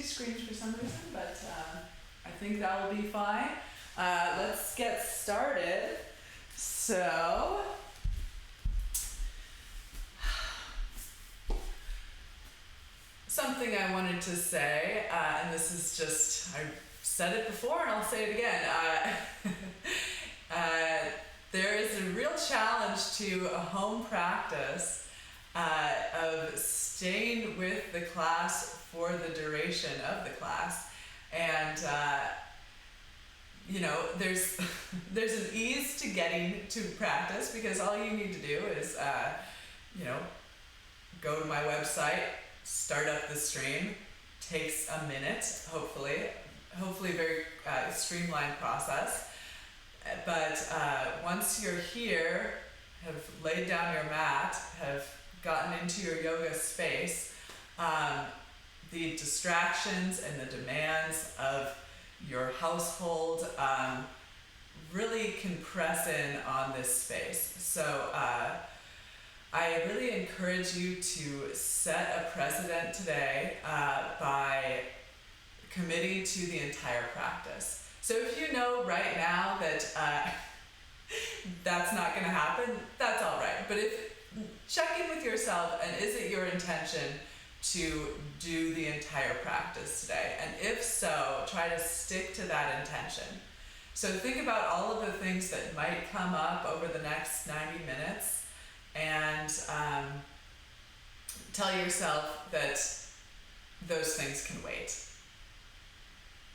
two screens for some reason, but I think that will be fine. Let's get started. So, something I wanted to say, and this is just, I've said it before and I'll say it again. There is a real challenge to a home practice of staying with the class for the duration of the class. And, there's an ease to getting to practice, because all you need to do is, go to my website, start up the stream. Takes a minute, hopefully very streamlined process. But once you're here, have laid down your mat, have gotten into your yoga space, the distractions and the demands of your household really can press in on this space. So I really encourage you to set a precedent today by committing to the entire practice. So if you know right now that that's not going to happen, that's all right. But check in with yourself, and is it your intention to do the entire practice today? And if so, try to stick to that intention. So think about all of the things that might come up over the next 90 minutes, and tell yourself that those things can wait.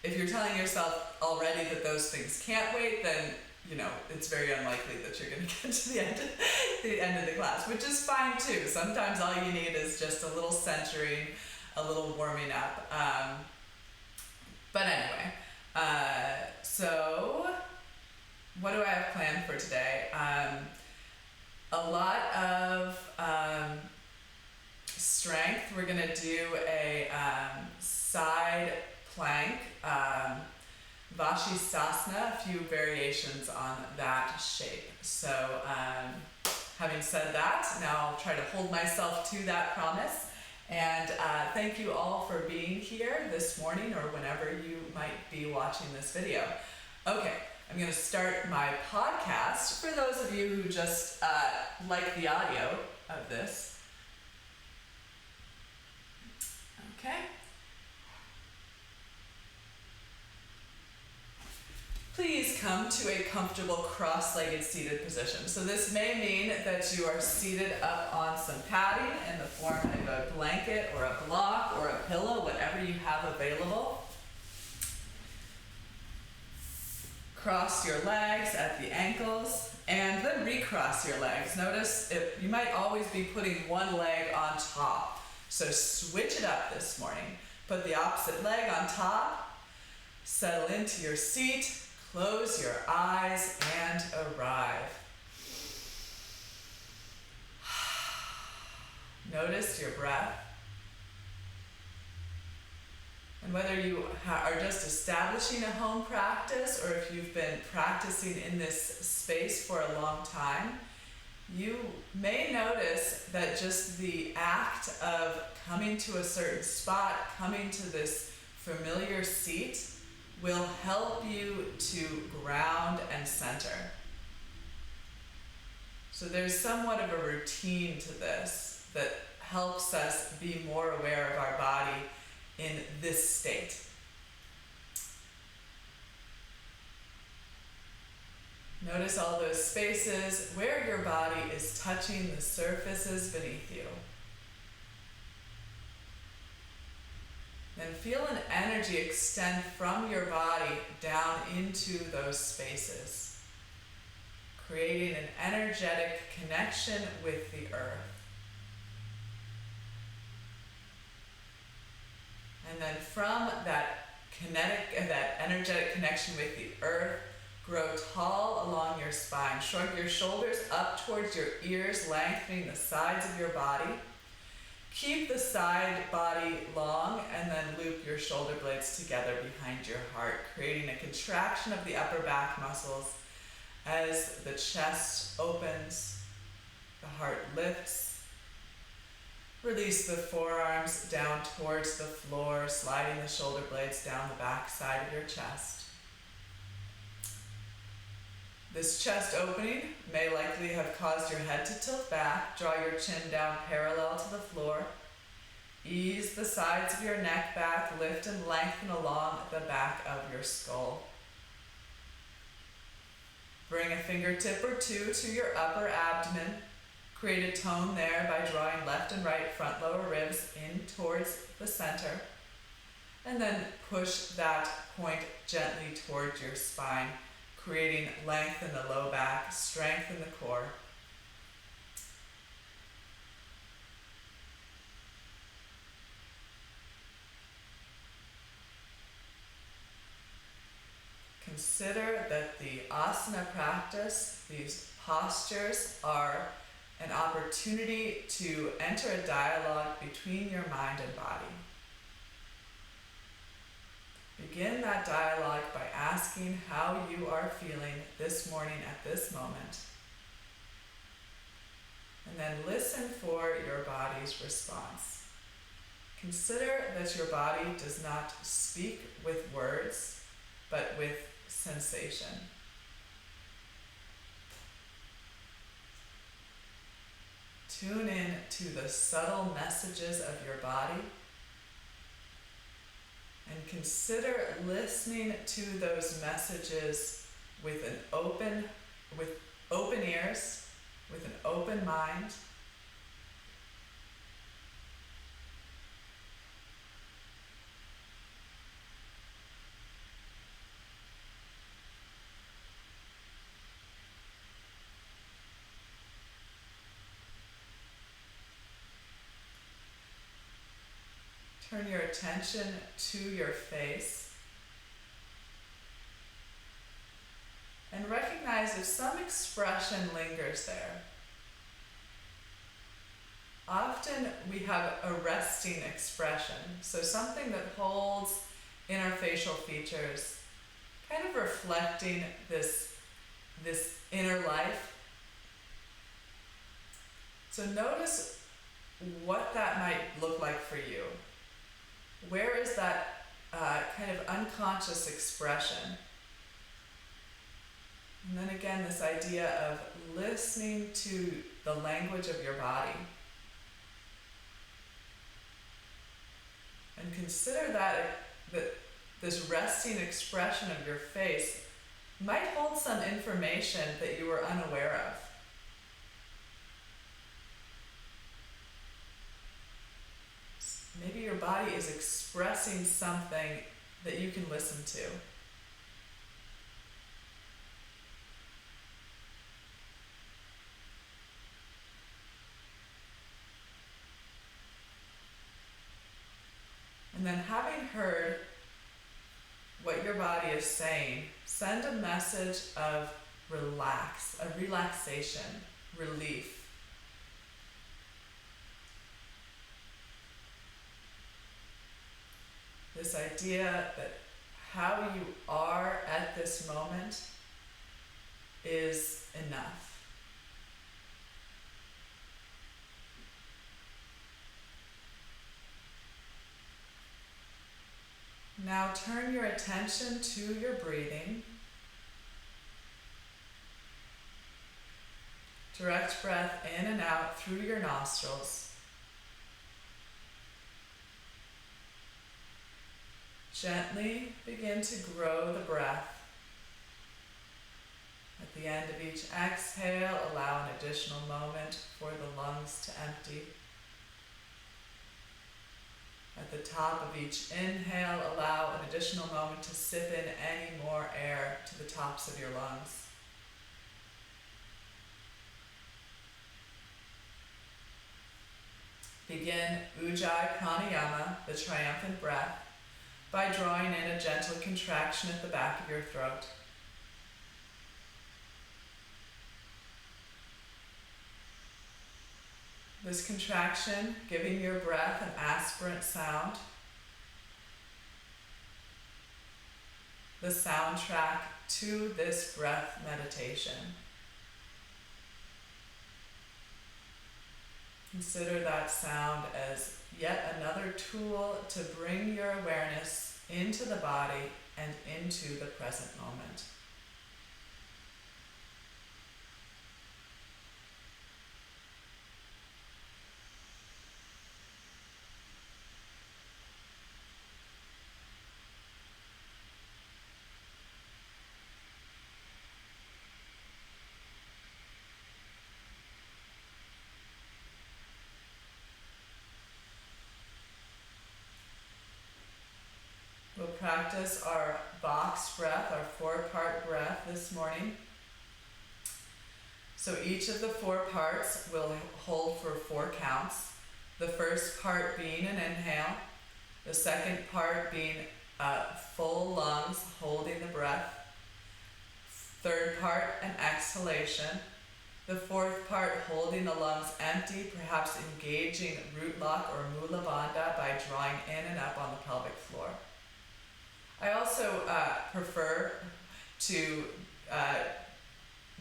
If you're telling yourself already that those things can't wait, then it's very unlikely that you're going to get to the end of the class, which is fine too. Sometimes all you need is just a little centering, a little warming up. But anyway, so what do I have planned for today? A lot of strength. We're going to do a side plank, Vashisthasana, a few variations on that shape. So having said that, now I'll try to hold myself to that promise. And thank you all for being here this morning, or whenever you might be watching this video. Okay, I'm going to start my podcast. For those of you who just like the audio of this. Okay. Please come to a comfortable cross-legged seated position. So this may mean that you are seated up on some padding in the form of a blanket or a block or a pillow, whatever you have available. Cross your legs at the ankles and then recross your legs. Notice you might always be putting one leg on top. So switch it up this morning. Put the opposite leg on top, settle into your seat, close your eyes, and arrive. Notice your breath. And whether you are just establishing a home practice, or if you've been practicing in this space for a long time, you may notice that just the act of coming to a certain spot, coming to this familiar seat, will help you to ground and center. So there's somewhat of a routine to this that helps us be more aware of our body in this state. Notice all those spaces where your body is touching the surfaces beneath you. Then feel an energy extend from your body down into those spaces, creating an energetic connection with the earth. And then from that energetic connection with the earth, grow tall along your spine. Shrug your shoulders up towards your ears, lengthening the sides of your body. Keep the side body long, and then loop your shoulder blades together behind your heart, creating a contraction of the upper back muscles as the chest opens, the heart lifts. Release the forearms down towards the floor, sliding the shoulder blades down the back side of your chest. This chest opening may likely have caused your head to tilt back. Draw your chin down parallel to the floor. Ease the sides of your neck back, lift and lengthen along the back of your skull. Bring a fingertip or two to your upper abdomen. Create a tone there by drawing left and right front lower ribs in towards the center. And then push that point gently towards your spine, creating length in the low back, strength in the core. Consider that the asana practice, these postures, are an opportunity to enter a dialogue between your mind and body. Begin that dialogue by asking how you are feeling this morning at this moment. And then listen for your body's response. Consider that your body does not speak with words, but with sensation. Tune in to the subtle messages of your body and consider listening to those messages with open ears, with an open mind. Turn your attention to your face and recognize if some expression lingers there. Often we have a resting expression, so something that holds in our facial features, kind of reflecting this inner life. So notice what that might look like for you. Where is that kind of unconscious expression? And then again, this idea of listening to the language of your body. And consider that this resting expression of your face might hold some information that you were unaware of. Maybe your body is expressing something that you can listen to. And then having heard what your body is saying, send a message of relaxation, relief. This idea that how you are at this moment is enough. Now turn your attention to your breathing. Direct breath in and out through your nostrils. Gently begin to grow the breath. At the end of each exhale, allow an additional moment for the lungs to empty. At the top of each inhale, allow an additional moment to sip in any more air to the tops of your lungs. Begin Ujjayi Pranayama, the triumphant breath, by drawing in a gentle contraction at the back of your throat. This contraction, giving your breath an aspirant sound. The soundtrack to this breath meditation. Consider that sound as yet another tool to bring your awareness into the body and into the present moment. We'll practice our box breath, our 4-part breath this morning. So each of the 4 parts will hold for 4 counts. The first part being an inhale, the second part being full lungs, holding the breath. Third part, an exhalation. The fourth part, holding the lungs empty, perhaps engaging root lock or Mula Bandha by drawing in and up on the pelvic floor. I also prefer to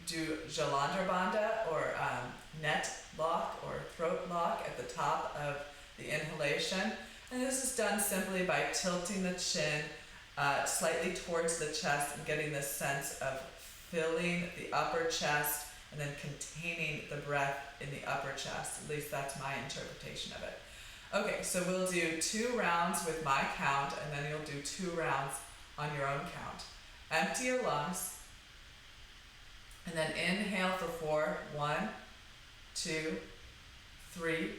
do Jalandhar Bandha or net lock or throat lock at the top of the inhalation. And this is done simply by tilting the chin slightly towards the chest and getting this sense of filling the upper chest and then containing the breath in the upper chest. At least that's my interpretation of it. Okay, so we'll do 2 rounds with my count, and then you'll do 2 rounds on your own count. Empty your lungs, and then inhale for 4. 1, 2, 3,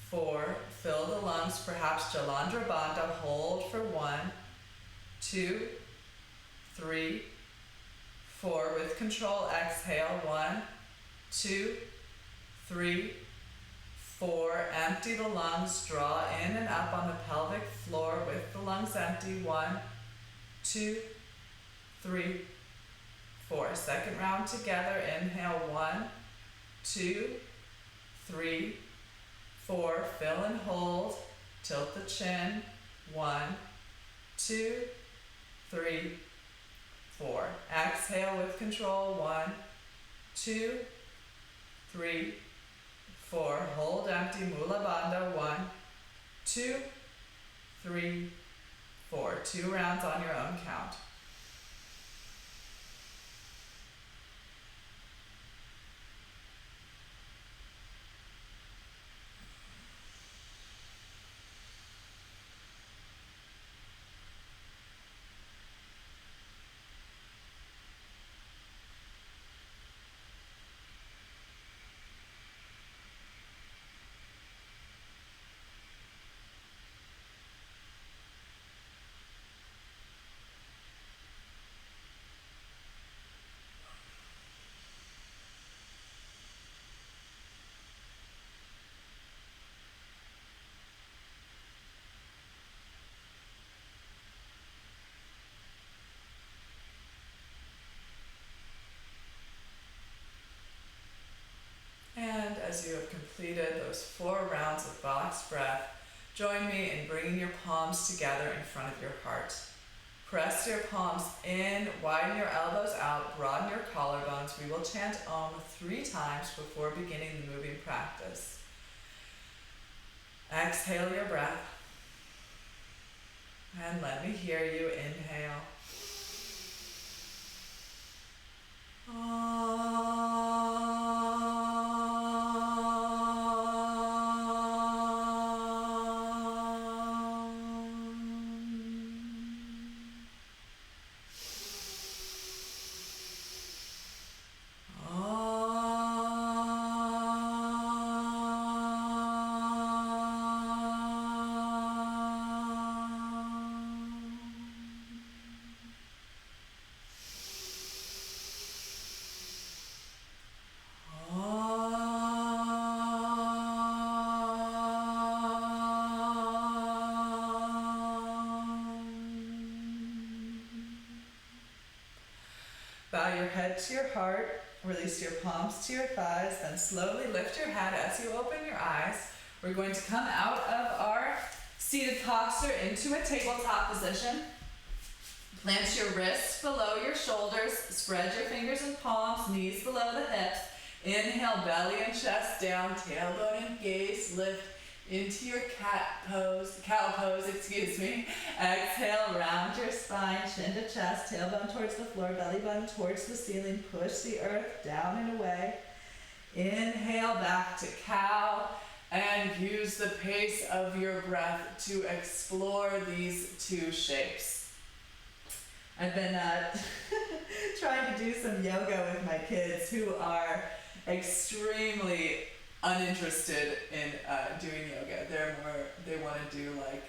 4. Fill the lungs, perhaps Jalandhar Bandha. Hold for 1, 2, 3, 4. With control, exhale. 1, 2, 3, 4. Empty the lungs. Draw in and up on the pelvic floor with the lungs empty. 1, 2, 3, 4. Second round together. Inhale. 1, 2, 3, 4. Fill and hold. Tilt the chin. 1, 2, 3, 4. Exhale with control. 1, 2, 3, 4. Hold empty. Mula Bandha. 1, 2, 3, 4. 2 rounds on your own count. And as you have completed those 4 rounds of box breath, join me in bringing your palms together in front of your heart. Press your palms in, widen your elbows out, broaden your collarbones. We will chant Om 3 times before beginning the moving practice. Exhale your breath. And let me hear you. Inhale. Bow your head to your heart, release your palms to your thighs, then slowly lift your head as you open your eyes. We're going to come out of our seated posture into a tabletop position. Plant your wrists below your shoulders, spread your fingers and palms, knees below the hips. Inhale, belly and chest down, tailbone and gaze, lift into your cow pose, Exhale, round your spine, chin to chest, tailbone towards the floor, belly button towards the ceiling, push the earth down and away. Inhale, back to cow, and use the pace of your breath to explore these two shapes. I've been trying to do some yoga with my kids who are extremely uninterested in doing yoga. They want to do like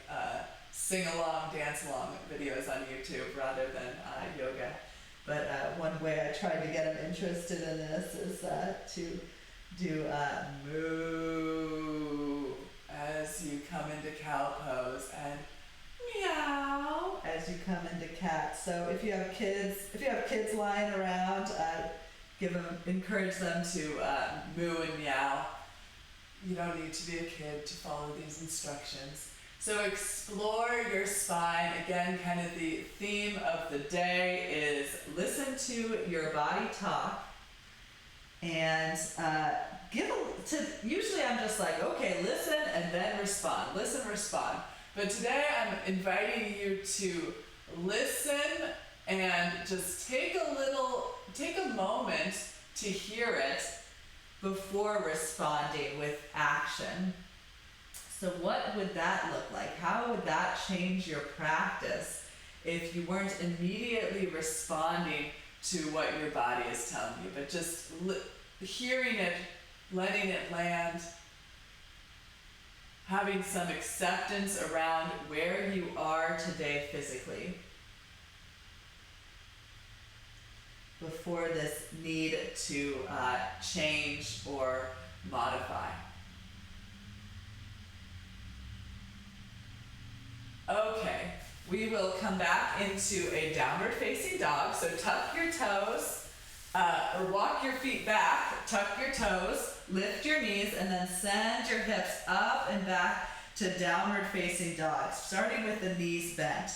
sing-along, dance-along videos on YouTube rather than yoga. But one way I tried to get them interested in this is to do moo as you come into cow pose and meow as you come into cat. So if you have kids lying around, encourage them to moo and meow. You don't need to be a kid to follow these instructions. So explore your spine. Again, kind of the theme of the day is listen to your body talk. And usually I'm just like, okay, listen and then respond. Listen, respond. But today I'm inviting you to listen and just take a moment to hear it before responding with action. So what would that look like? How would that change your practice if you weren't immediately responding to what your body is telling you, but just hearing it, letting it land, having some acceptance around where you are today physically before this need to change or modify. Okay, we will come back into a downward facing dog. So tuck your toes, or walk your feet back, tuck your toes, lift your knees, and then send your hips up and back to downward facing dog, starting with the knees bent.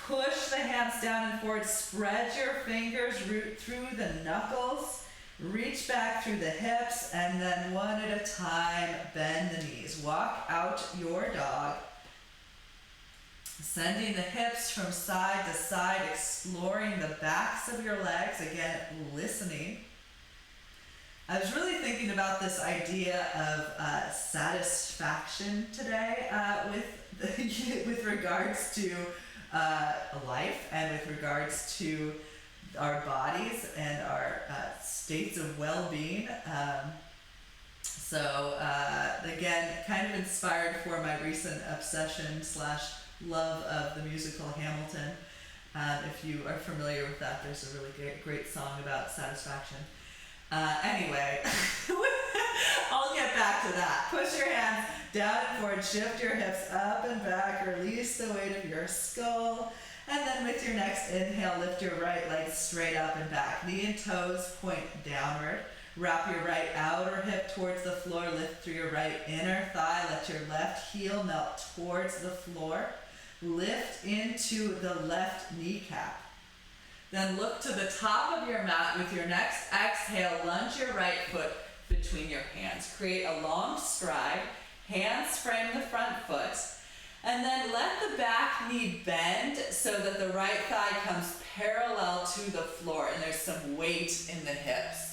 Push the hands down and forward, spread your fingers, root through the knuckles, reach back through the hips, and then one at a time, bend the knees. Walk out your dog. Sending the hips from side to side, exploring the backs of your legs, again, listening. I was really thinking about this idea of satisfaction today with regards to life and with regards to our bodies and our states of well-being. Again, kind of inspired for my recent obsession / love of the musical Hamilton. If you are familiar with that, there's a really great song about satisfaction. Anyway, I'll get back to that. Push your hands down and forward, shift your hips up and back, release the weight of your skull, and then with your next inhale, lift your right leg straight up and back. Knee and toes point downward. Wrap your right outer hip towards the floor, lift through your right inner thigh, let your left heel melt towards the floor. Lift into the left kneecap. Then look to the top of your mat. With your next exhale, lunge your right foot between your hands. Create a long stride. Hands frame the front foot. And then let the back knee bend so that the right thigh comes parallel to the floor and there's some weight in the hips.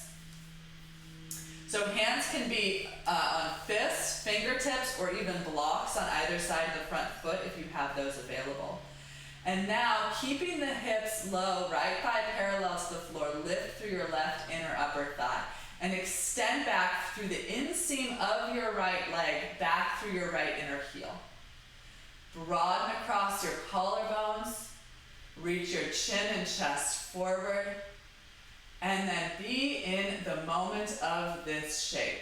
So hands can be on fists, fingertips, or even blocks on either side of the front foot if you have those available. And now, keeping the hips low, right thigh parallel to the floor, lift through your left inner upper thigh and extend back through the inseam of your right leg, back through your right inner heel. Broaden across your collarbones, reach your chin and chest forward, and then be in the moment of this shape.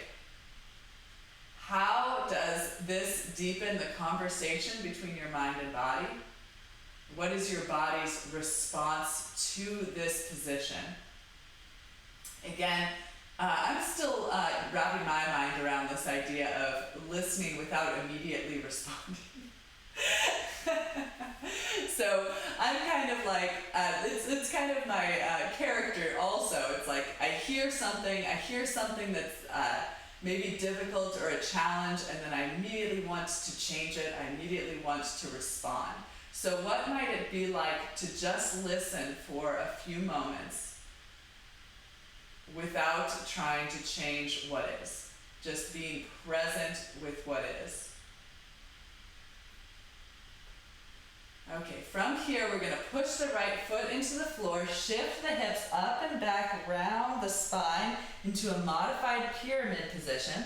How does this deepen the conversation between your mind and body? What is your body's response to this position? Again, I'm still wrapping my mind around this idea of listening without immediately responding. So I'm kind of like, it's kind of my character also. It's like I hear something that's maybe difficult or a challenge, and then I immediately want to change it. I immediately want to respond. So what might it be like to just listen for a few moments without trying to change what is? Just being present with what is. Okay, from here we're going to push the right foot into the floor, shift the hips up and back around the spine into a modified pyramid position.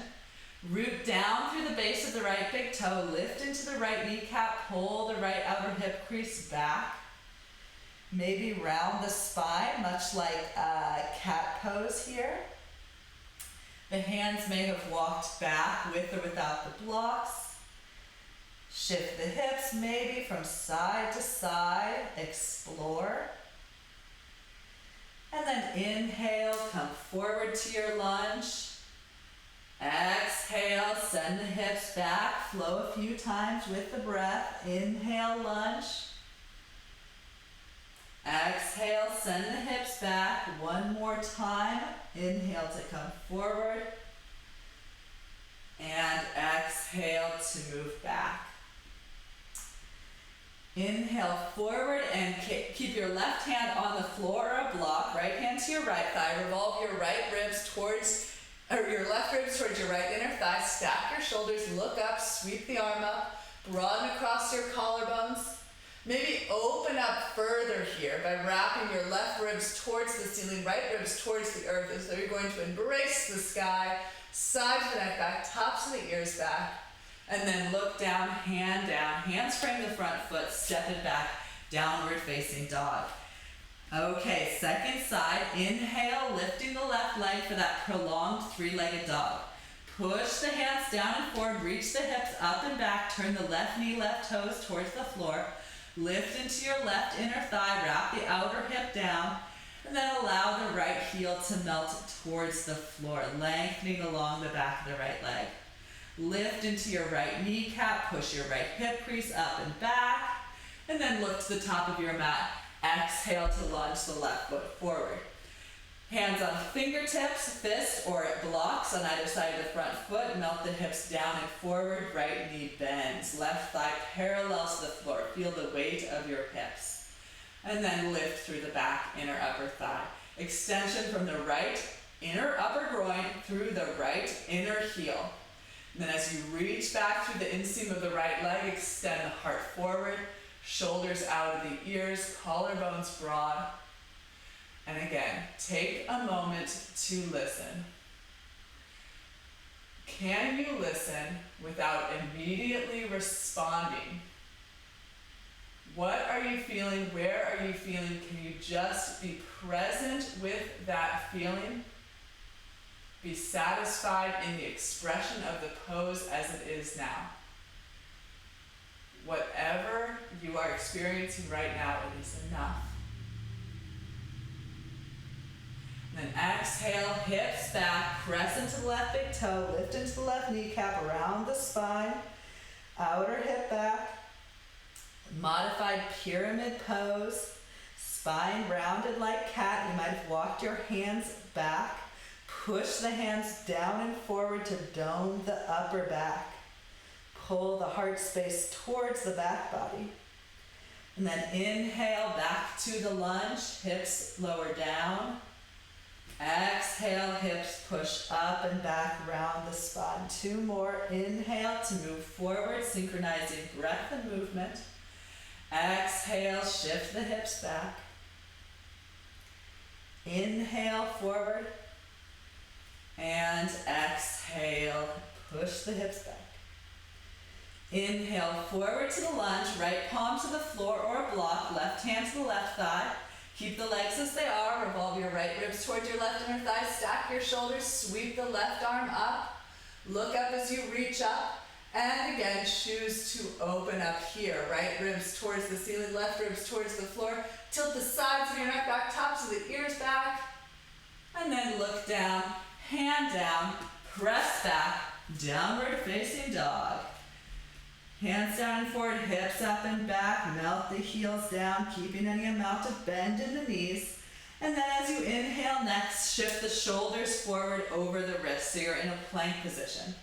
Root down through the base of the right big toe, lift into the right kneecap, pull the right outer hip crease back. Maybe round the spine, much like cat pose here. The hands may have walked back with or without the blocks. Shift the hips maybe from side to side, explore. And then inhale, come forward to your lunge. Exhale, send the hips back, flow a few times with the breath. Inhale, lunge. Exhale, send the hips back. One more time. Inhale to come forward. And exhale to move back. Inhale forward and keep your left hand on the floor or a block. Right hand to your right thigh. Revolve your right ribs your left ribs towards your right inner thigh. Stack your shoulders, look up, sweep the arm up, broaden across your collarbones. Maybe open up further here by wrapping your left ribs towards the ceiling, right ribs towards the earth, as though you're going to embrace the sky, sides of the neck back, tops of the ears back. And then look down, hands frame the front foot, step it back, downward facing dog. Okay, second side, inhale, lifting the left leg for that prolonged three-legged dog. Push the hands down and forward, reach the hips up and back, turn the left knee, left toes towards the floor. Lift into your left inner thigh, wrap the outer hip down, and then allow the right heel to melt towards the floor, lengthening along the back of the right leg. Lift into your right kneecap, push your right hip crease up and back, and then look to the top of your mat. Exhale to lunge the left foot forward. Hands on fingertips, fist or blocks on either side of the front foot. Melt the hips down and forward, right knee bends. Left thigh parallels to the floor. Feel the weight of your hips. And then lift through the back, inner upper thigh. Extension from the right inner upper groin through the right inner heel. And then as you reach back through the inseam of the right leg, extend the heart forward, shoulders out of the ears, collarbones broad. And again, take a moment to listen. Can you listen without immediately responding? What are you feeling? Where are you feeling? Can you just be present with that feeling? Be satisfied in the expression of the pose as it is now. Whatever you are experiencing right now, it is enough. Then exhale, hips back, press into the left big toe, lift into the left kneecap, around the spine, outer hip back, modified pyramid pose, spine rounded like cat. You might have walked your hands back, push the hands down and forward to dome the upper back. Pull the heart space towards the back body. And then inhale back to the lunge, hips lower down. Exhale, hips push up and back around the spine. Two more. Inhale to move forward, synchronizing breath and movement. Exhale, shift the hips back. Inhale forward. And exhale, push the hips back. Inhale forward to the lunge, right palm to the floor or a block, left hand to the left thigh. Keep the legs as they are. Revolve your right ribs towards your left inner thigh. Stack your shoulders. Sweep the left arm up. Look up as you reach up. And again, choose to open up here. Right ribs towards the ceiling. Left ribs towards the floor. Tilt the sides of your neck back. Tops of the ears back. And then look down. Hand down. Press back. Downward facing dog. Hands down and forward, hips up and back, melt the heels down, keeping any amount of bend in the knees. And then as you inhale next, shift the shoulders forward over the wrists, so you're in a plank position.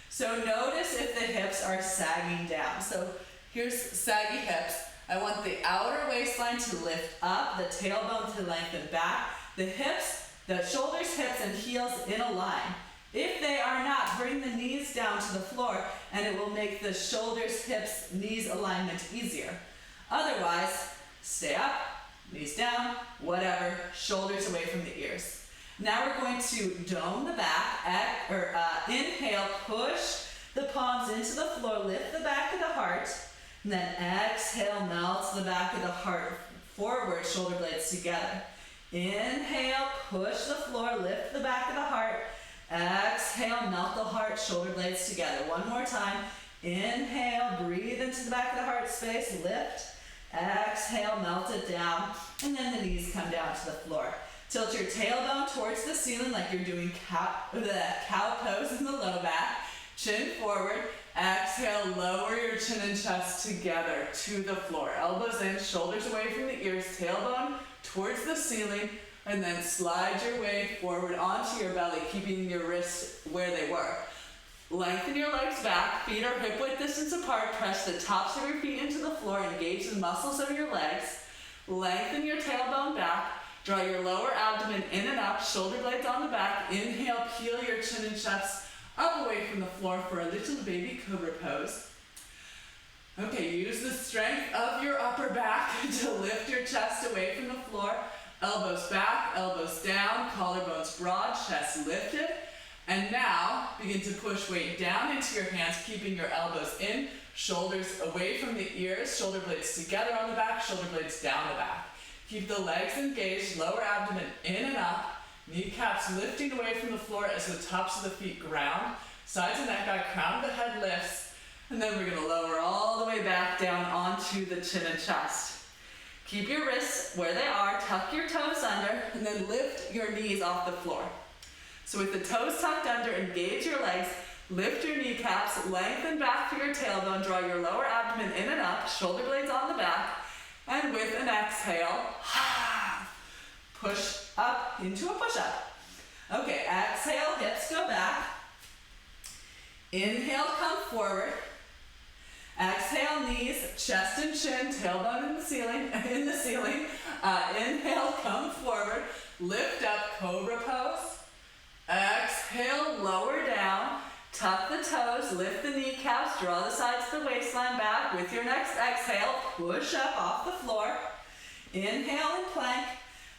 So notice if the hips are sagging down. So here's saggy hips. I want the outer waistline to lift up, the tailbone to lengthen back, the hips, the shoulders, hips, and heels in a line. If they are not, bring the knees down to the floor and it will make the shoulders, hips, knees alignment easier. Otherwise, stay up, knees down, whatever, shoulders away from the ears. Now we're going to dome the back, inhale, push the palms into the floor, lift the back of the heart, and then exhale, melt the back of the heart forward, shoulder blades together. Inhale, push the floor, lift the back of the heart. Exhale, melt the heart, shoulder blades together. One more time. Inhale, breathe into the back of the heart space, lift. Exhale, melt it down, and then the knees come down to the floor. Tilt your tailbone towards the ceiling like you're doing cow pose in the low back. Chin forward. Exhale, lower your chin and chest together to the floor. Elbows in, shoulders away from the ears, tailbone towards the ceiling, and then slide your way forward onto your belly, keeping your wrists where they were. Lengthen your legs back, feet are hip-width distance apart, press the tops of your feet into the floor, engage the muscles of your legs. Lengthen your tailbone back, draw your lower abdomen in and up, shoulder blades on the back. Inhale, peel your chin and chest up away from the floor for a little baby cobra pose. Okay, use the strength of your upper back to lift your chest away from the floor. Elbows back, elbows down, collarbones broad, chest lifted. And now begin to push weight down into your hands, keeping your elbows in, shoulders away from the ears, shoulder blades together on the back, shoulder blades down the back. Keep the legs engaged, lower abdomen in and up, kneecaps lifting away from the floor as the tops of the feet ground, sides of neck back, crown of the head lifts, and then we're going to lower all the way back down onto the chin and chest. Keep your wrists where they are, tuck your toes under, and then lift your knees off the floor. So with the toes tucked under, engage your legs, lift your kneecaps, lengthen back through your tailbone, draw your lower abdomen in and up, shoulder blades on the back, and with an exhale, push up into a push-up. Okay, exhale, hips go back. Inhale, come forward. Exhale, knees, chest and chin, tailbone in the ceiling. Inhale, come forward. Lift up, cobra pose. Exhale, lower down. Tuck the toes, lift the kneecaps, draw the sides of the waistline back. With your next exhale, push up off the floor. Inhale and plank.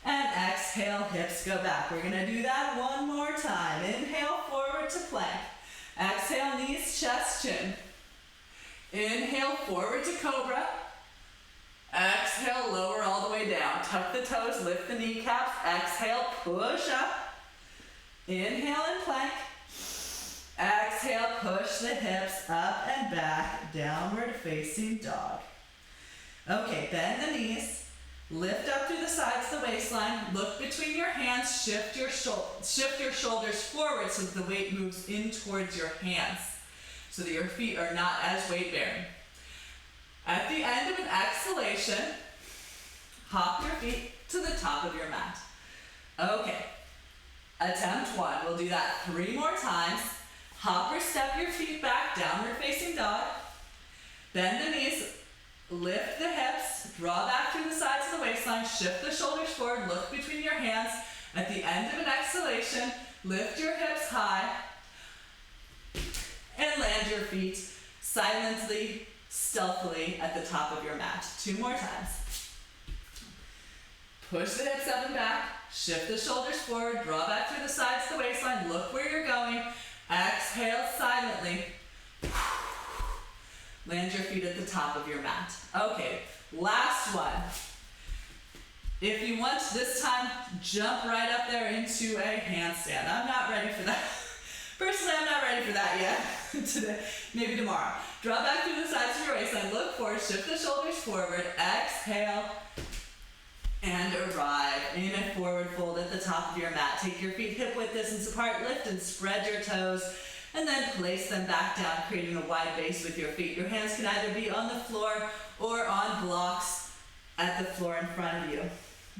And exhale, hips go back. We're gonna do that one more time. Inhale, forward to plank. Exhale, knees, chest, chin. Inhale, forward to cobra. Exhale, lower all the way down. Tuck the toes, lift the kneecaps. Exhale, push up. Inhale and plank. Exhale, push the hips up and back, downward facing dog. Okay, bend the knees. Lift up through the sides of the waistline. Look between your hands. Shift your shoulders forward so that the weight moves in towards your hands, so that your feet are not as weight-bearing. At the end of an exhalation, hop your feet to the top of your mat. Okay, attempt one. We'll do that 3 more times. Hop or step your feet back, downward facing dog. Bend the knees, lift the hips, draw back through the sides of the waistline, shift the shoulders forward, look between your hands. At the end of an exhalation, lift your hips high and land your feet silently, stealthily at the top of your mat. 2 more times. Push the hips up and back, shift the shoulders forward, draw back through the sides of the waistline, look where you're going. Exhale silently. Land your feet at the top of your mat. Okay, last one. If you want this time, jump right up there into a handstand. I'm not ready for that. Personally, I'm not ready for that yet. Today, maybe tomorrow. Draw back through the sides of your waistline. Look forward, shift the shoulders forward. Exhale. And arrive in a forward fold at the top of your mat. Take your feet hip width distance apart, lift and spread your toes. And then place them back down, creating a wide base with your feet. Your hands can either be on the floor or on blocks at the floor in front of you.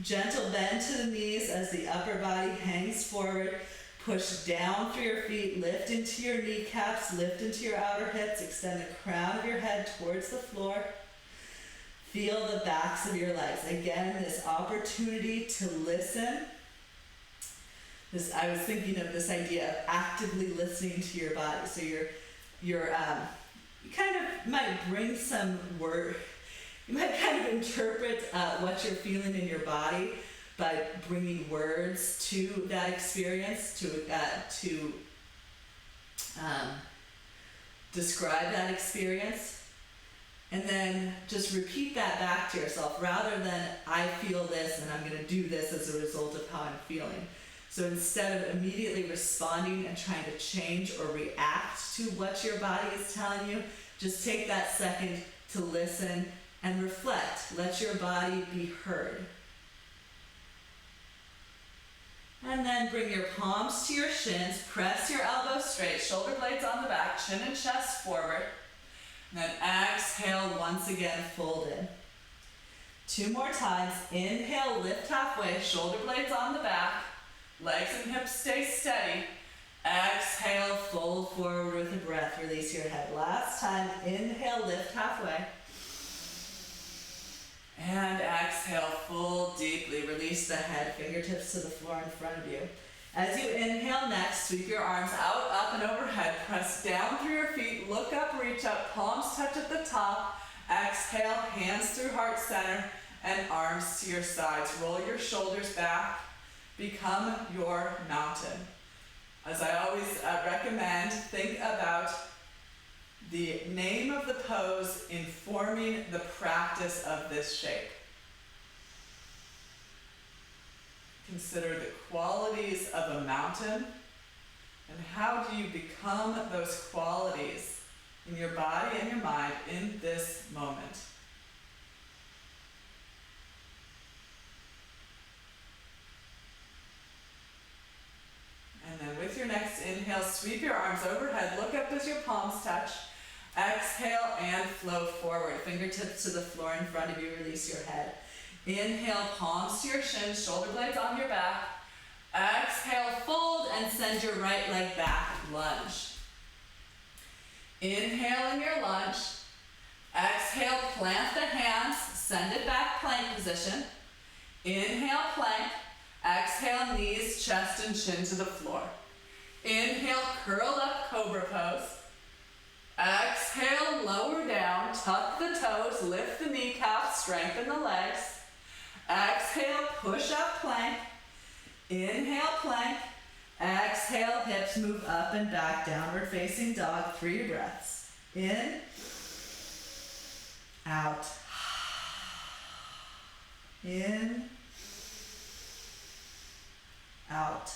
Gentle bend to the knees as the upper body hangs forward. Push down through your feet, lift into your kneecaps, lift into your outer hips, extend the crown of your head towards the floor. Feel the backs of your legs. Again, this opportunity to listen. I was thinking of this idea of actively listening to your body. So you kind of might bring some word. You might kind of interpret what you're feeling in your body by bringing words to that experience, to describe that experience. And then just repeat that back to yourself rather than I feel this and I'm going to do this as a result of how I'm feeling. So instead of immediately responding and trying to change or react to what your body is telling you, just take that second to listen and reflect. Let your body be heard. And then bring your palms to your shins, press your elbows straight, shoulder blades on the back, chin and chest forward. And then exhale, once again, fold in. 2 more times. Inhale, lift halfway, shoulder blades on the back, legs and hips stay steady. Exhale, fold forward with a breath, release your head. Last time, inhale, lift halfway. And exhale, fold deeply. Release the head, fingertips to the floor in front of you. As you inhale next, sweep your arms out, up and overhead. Press down through your feet, look up, reach up, palms touch at the top. Exhale, hands through heart center and arms to your sides. Roll your shoulders back. Become your mountain. As I always recommend, think about the name of the pose informing the practice of this shape. Consider the qualities of a mountain and how do you become those qualities in your body and your mind in this moment. And then with your next inhale, sweep your arms overhead, look up as your palms touch. Exhale and flow forward. Fingertips to the floor in front of you, release your head. Inhale, palms to your shins, shoulder blades on your back. Exhale, fold and send your right leg back, lunge. Inhale in your lunge. Exhale, plant the hands, send it back, plank position. Inhale, plank. Exhale, knees, chest, and chin to the floor. Inhale, curled up cobra pose. Exhale, lower down, tuck the toes, lift the kneecaps, strengthen the legs. Exhale, push up plank. Inhale, plank. Exhale, hips move up and back, downward facing dog, 3 breaths. In, out. In, out.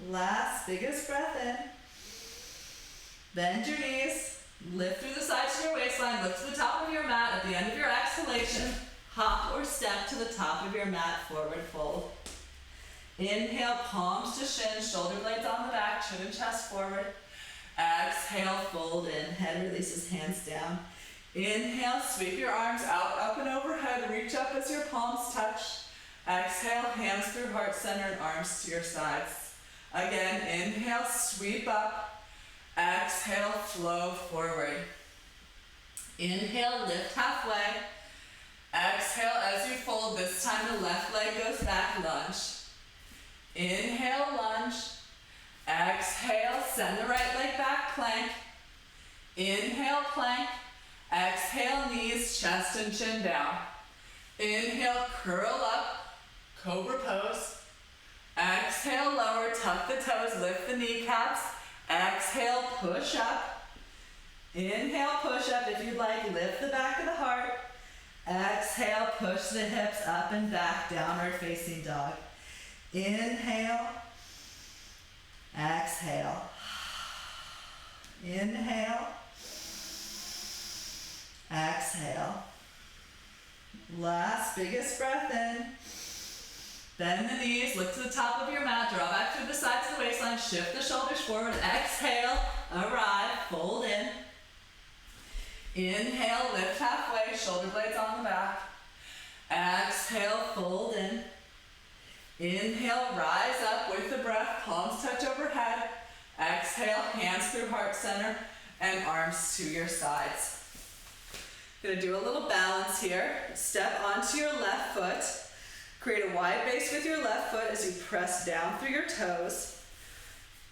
Last, biggest breath in. Bend your knees, lift through the sides of your waistline, look to the top of your mat. At the end of your exhalation, hop or step to the top of your mat, forward fold. Inhale, palms to shins, shoulder blades on the back, chin and chest forward. Exhale, fold in, head releases, hands down. Inhale, sweep your arms out, up and overhead, reach up as your palms touch. Exhale, hands through heart center and arms to your sides. Again, inhale, sweep up. Exhale, flow forward. Inhale, lift halfway. Exhale as you fold, this time the left leg goes back, lunge. Inhale, lunge. Exhale, send the right leg back, plank. Inhale, plank. Exhale, knees, chest and chin down. Inhale, curl up, cobra pose. Exhale, lower, tuck the toes, lift the kneecaps. Exhale, push up. Inhale, push up. If you'd like, lift the back of the heart. Exhale, push the hips up and back, downward facing dog. Inhale. Exhale. Inhale. Exhale. Last, biggest breath in. Bend the knees, look to the top of your mat, draw back through the sides of the waistline, shift the shoulders forward, exhale, arrive, fold in. Inhale, lift halfway, shoulder blades on the back. Exhale, fold in. Inhale, rise up with the breath, palms touch overhead. Exhale, hands through heart center and arms to your sides. Gonna do a little balance here. Step onto your left foot. Create a wide base with your left foot as you press down through your toes.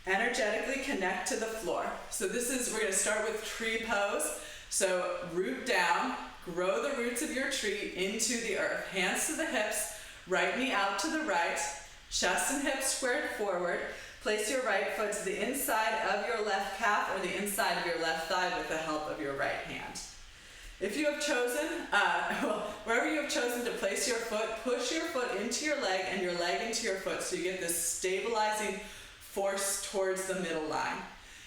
Energetically connect to the floor. So we're gonna start with tree pose. So root down, grow the roots of your tree into the earth. Hands to the hips, right knee out to the right, chest and hips squared forward. Place your right foot to the inside of your left calf or the inside of your left thigh with the help of your right hand. If you have chosen, wherever you have chosen to place your foot, push your foot into your leg and your leg into your foot so you get this stabilizing force towards the middle line.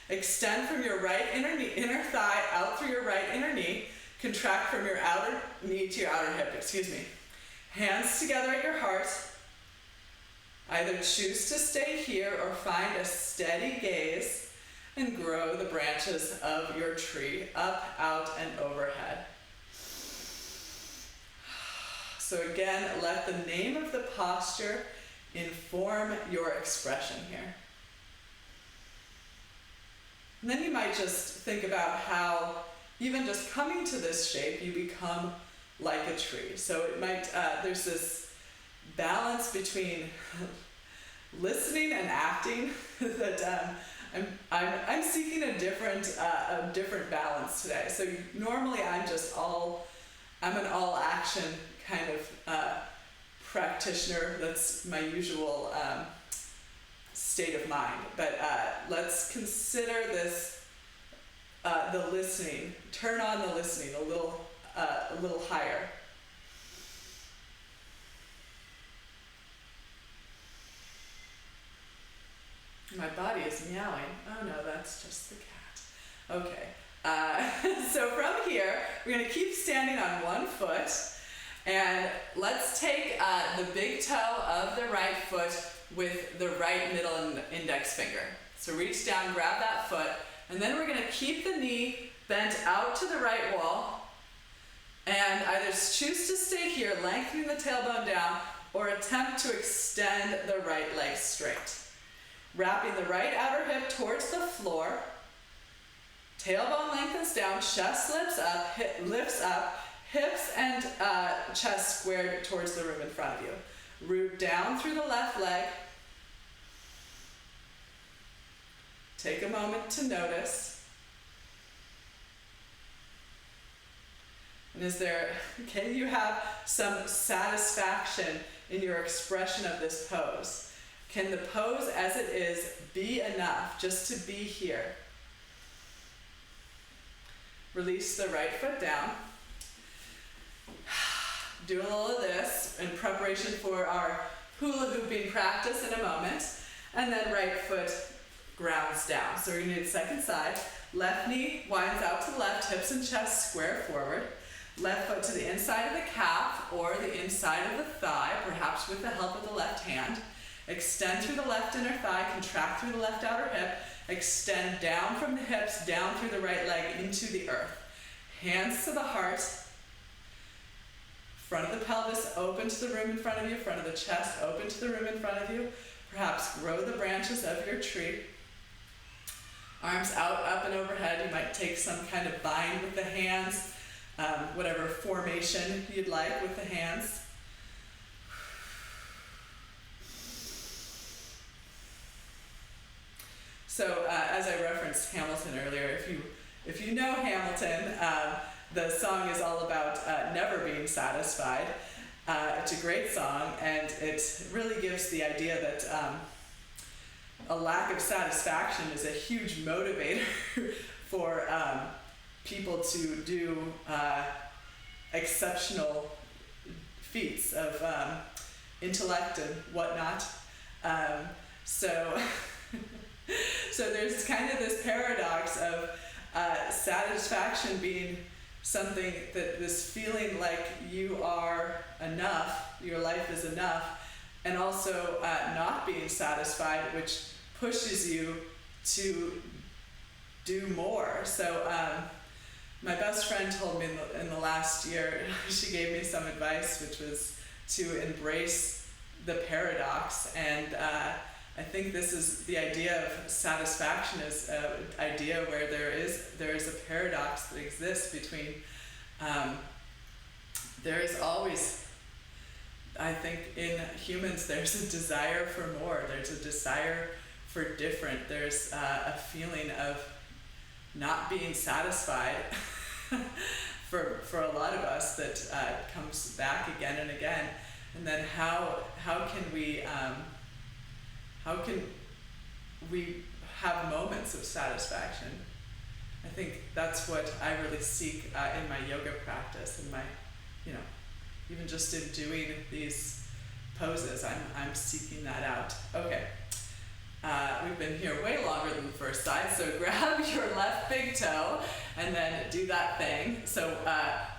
Extend from your right inner thigh out through your right inner knee. Contract from your outer knee to your outer hip, Hands together at your heart. Either choose to stay here or find a steady gaze and grow the branches of your tree up, out, and overhead. So again, let the name of the posture inform your expression here. And then you might just think about how even just coming to this shape, you become like a tree. So it might, there's this balance between listening and acting that I'm seeking a different balance today. So normally I'm an all action kind of practitioner. That's my usual state of mind. But let's consider this, the listening. Turn on the listening a little higher. My body is meowing. Oh no, that's just the cat. Okay. So from here, we're going to keep standing on one foot. And let's take the big toe of the right foot with the right middle and index finger. So reach down, grab that foot, and then we're going to keep the knee bent out to the right wall. And either choose to stay here, lengthening the tailbone down, or attempt to extend the right leg straight. Wrapping the right outer hip towards the floor. Tailbone lengthens down, chest lifts up, hips and chest squared towards the room in front of you. Root down through the left leg. Take a moment to notice. And can you have some satisfaction in your expression of this pose? Can the pose as it is be enough just to be here? Release the right foot down. Do a little of this in preparation for our hula hooping practice in a moment. And then right foot grounds down. So we're going to do the second side. Left knee winds out to the left, hips and chest square forward. Left foot to the inside of the calf or the inside of the thigh, perhaps with the help of the left hand. Extend through the left inner thigh, contract through the left outer hip, extend down from the hips, down through the right leg into the earth. Hands to the heart, front of the pelvis open to the room in front of you, front of the chest open to the room in front of you. Perhaps grow the branches of your tree. Arms out, up and overhead. You might take some kind of bind with the hands, whatever formation you'd like with the hands. So as I referenced Hamilton earlier, if you know Hamilton, the song is all about never being satisfied. It's a great song, and it really gives the idea that a lack of satisfaction is a huge motivator for people to do exceptional feats of intellect and whatnot. So there's kind of this paradox of satisfaction being something that this feeling like you are enough, your life is enough, and also not being satisfied, which pushes you to do more. So my best friend told me in the last year, she gave me some advice, which was to embrace the paradox. And I think this is the idea of satisfaction, is an idea where there is a paradox that exists between, there is always, I think in humans, there's a desire for more, there's a desire for different, there's a feeling of not being satisfied for a lot of us that comes back again and again. And then how can we have moments of satisfaction? I think that's what I really seek in my yoga practice, and my, even just in doing these poses, I'm seeking that out. Okay. We've been here way longer than the first side, so grab your left big toe and then do that thing. So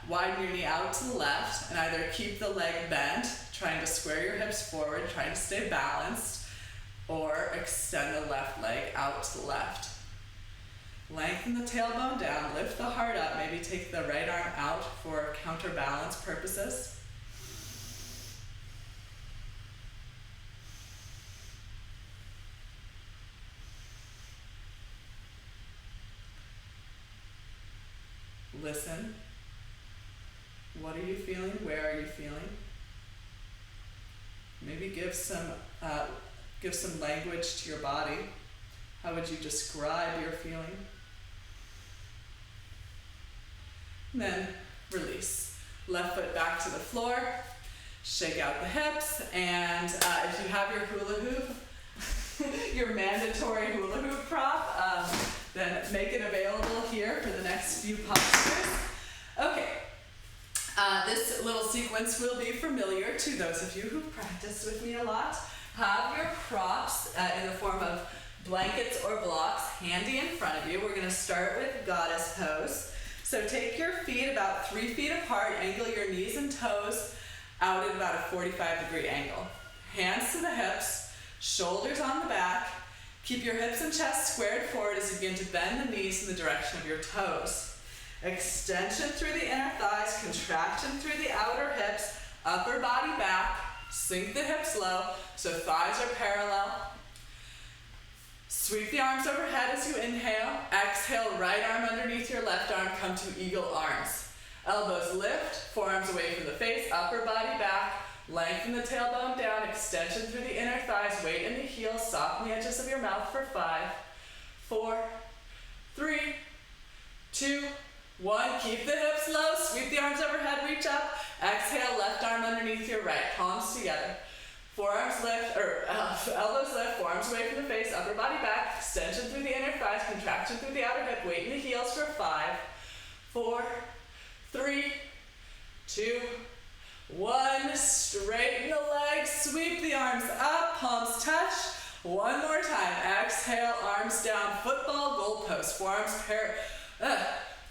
widen your knee out to the left and either keep the leg bent, trying to square your hips forward, trying to stay balanced, or extend the left leg out to the left. Lengthen the tailbone down, lift the heart up, maybe take the right arm out for counterbalance purposes. Listen. What are you feeling? Where are you feeling? Maybe give some language to your body. How would you describe your feeling? And then release. Left foot back to the floor. Shake out the hips. And if you have your hula hoop, your mandatory hula hoop prop, then make it available here for the next few postures. Okay. This little sequence will be familiar to those of you who've practiced with me a lot. Have your props in the form of blankets or blocks handy in front of you. We're going to start with goddess pose. So take your feet about 3 feet apart, angle your knees and toes out at about a 45-degree angle. Hands to the hips, shoulders on the back. Keep your hips and chest squared forward as you begin to bend the knees in the direction of your toes. Extension through the inner thighs, contraction through the outer hips, upper body back, sink the hips low so thighs are parallel. Sweep the arms overhead as you inhale. Exhale, right arm underneath your left arm, come to eagle arms. Elbows lift, forearms away from the face, upper body back. Lengthen the tailbone down, extension through the inner thighs, weight in the heels, soften the edges of your mouth for 5, 4, 3, 2, 1. Keep the hips low, sweep the arms overhead, reach up. Exhale, left arm underneath your right, palms together. Forearms lift, elbows lift, forearms away from the face, upper body back, extension through the inner thighs, contraction through the outer hip, weight in the heels for 5, 4, 3, 2, 1. Straighten the legs, sweep the arms up, palms touch. One more time. Exhale, arms down, football goalpost. Forearms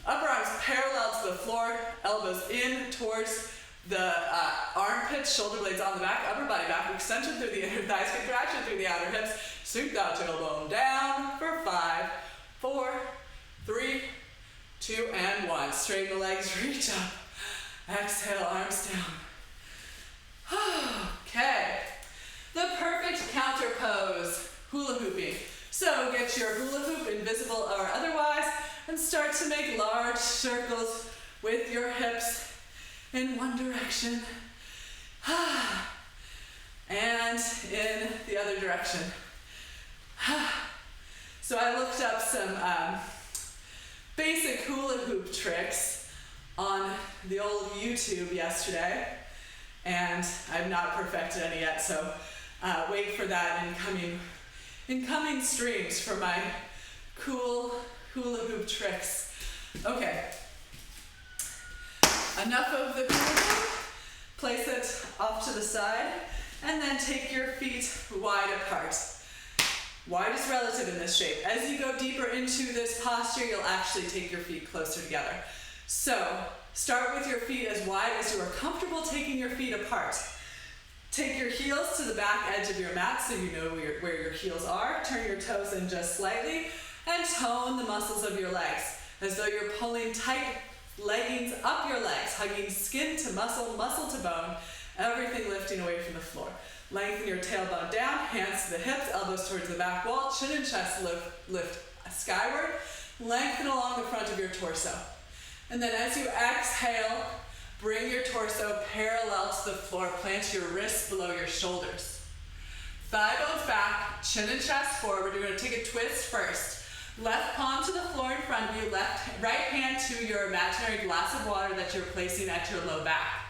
upper arms parallel to the floor, elbows in towards the armpits, shoulder blades on the back, upper body back, extension through the inner thighs, contraction through the outer hips. Sweep that tailbone down for 5, 4, 3, 2, and 1. Straighten the legs, reach up. Exhale, arms down. Okay. The perfect counter pose, hula hooping. So get your hula hoop, invisible or otherwise, and start to make large circles with your hips in one direction and in the other direction. So I looked up some basic hula hoop tricks on the old YouTube yesterday, and I've not perfected any yet, so wait for that in coming streams for my cool hula hoop tricks. Okay, enough of the hula hoop. Place it off to the side, and then take your feet wide apart. Wide is relative in this shape. As you go deeper into this posture, you'll actually take your feet closer together. So start with your feet as wide as you are comfortable taking your feet apart. Take your heels to the back edge of your mat so you know where your heels are. Turn your toes in just slightly and tone the muscles of your legs as though you're pulling tight leggings up your legs, hugging skin to muscle, muscle to bone, everything lifting away from the floor. Lengthen your tailbone down, hands to the hips, elbows towards the back wall, chin and chest lift skyward. Lengthen along the front of your torso. And then as you exhale, bring your torso parallel to the floor. Plant your wrists below your shoulders. Thigh bones back, chin and chest forward. You're going to take a twist first. Left palm to the floor in front of you, right hand to your imaginary glass of water that you're placing at your low back.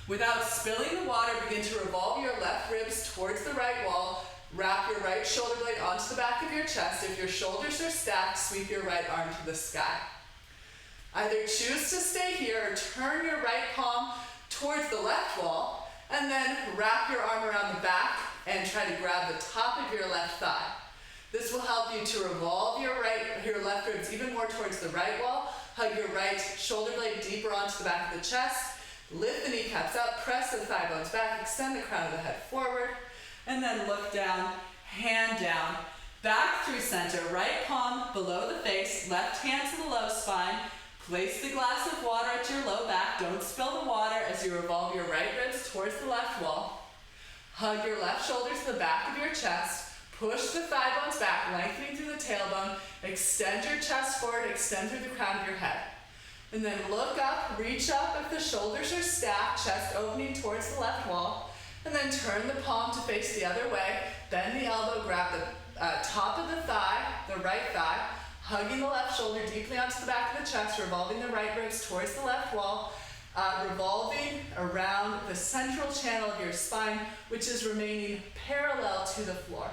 Without spilling the water, begin to revolve your left ribs towards the right wall. Wrap your right shoulder blade onto the back of your chest. If your shoulders are stacked, sweep your right arm to the sky. Either choose to stay here or turn your right palm towards the left wall and then wrap your arm around the back and try to grab the top of your left thigh. This will help you to revolve your left ribs even more towards the right wall. Hug your right shoulder blade deeper onto the back of the chest. Lift the kneecaps up, press the thigh bones back, extend the crown of the head forward, and then look down, hand down, back through center, right palm below the face, left hand to the low spine. Place the glass of water at your low back. Don't spill the water as you revolve your right ribs towards the left wall. Hug your left shoulder to the back of your chest. Push the thigh bones back, lengthening through the tailbone. Extend your chest forward, extend through the crown of your head. And then look up, reach up if the shoulders are stacked, chest opening towards the left wall. And then turn the palm to face the other way. Bend the elbow, grab the top of the thigh, the right thigh. Hugging the left shoulder deeply onto the back of the chest, revolving the right ribs towards the left wall, revolving around the central channel of your spine, which is remaining parallel to the floor.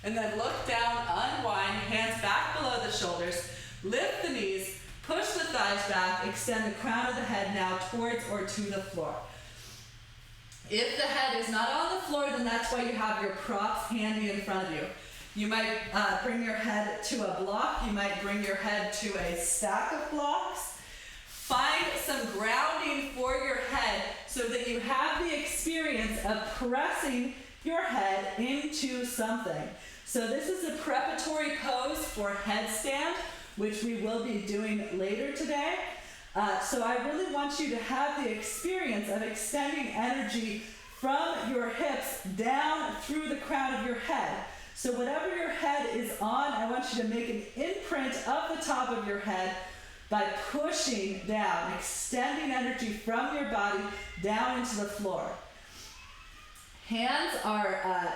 And then look down, unwind, hands back below the shoulders, lift the knees, push the thighs back, extend the crown of the head now towards or to the floor. If the head is not on the floor, then that's why you have your props handy in front of you. You might bring your head to a block. You might bring your head to a stack of blocks. Find some grounding for your head so that you have the experience of pressing your head into something. So this is a preparatory pose for headstand, which we will be doing later today. So I really want you to have the experience of extending energy from your hips down through the crown of your head. So whatever your head is on, I want you to make an imprint of the top of your head by pushing down, extending energy from your body down into the floor. Hands are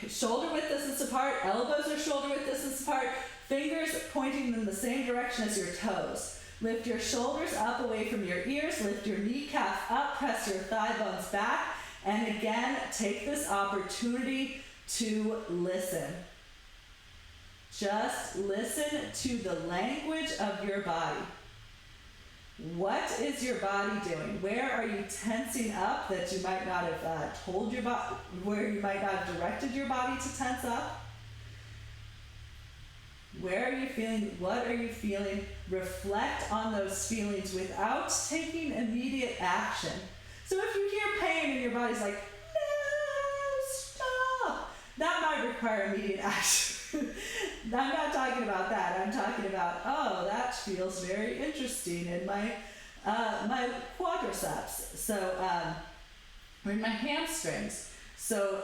shoulder width distance apart, elbows are shoulder width distance apart, fingers pointing in the same direction as your toes. Lift your shoulders up away from your ears, lift your kneecap up, press your thigh bones back, and again, take this opportunity to listen. Just listen to the language of your body. What is your body doing? Where are you tensing up that you might not have told your body, where you might not have directed your body to tense up? Where are you feeling? What are you feeling? Reflect on those feelings without taking immediate action. So if you hear pain and your body's like, no, stop, that might require immediate action. I'm not talking about that. I'm talking about, oh, that feels very interesting in my quadriceps. So, or in my hamstrings. So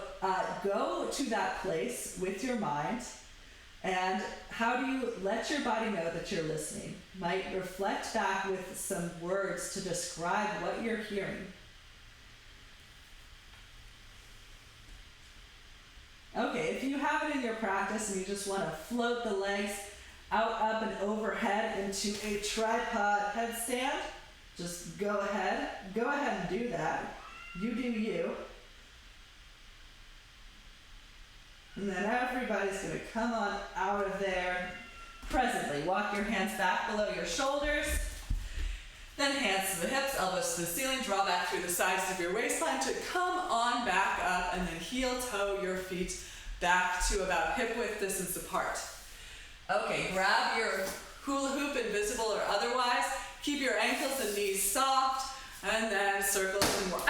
go to that place with your mind. And how do you let your body know that you're listening? Might reflect back with some words to describe what you're hearing. Okay, if you have it in your practice and you just want to float the legs out, up, and overhead into a tripod headstand, just go ahead and do that. You do you. And then everybody's going to come on out of there presently. Walk your hands back below your shoulders. Then hands to the hips, elbows to the ceiling. Draw back through the sides of your waistline to come on back up, and then heel toe your feet back to about hip width distance apart. Okay, grab your hula hoop, invisible or otherwise. Keep your ankles and knees soft, and then circle some more.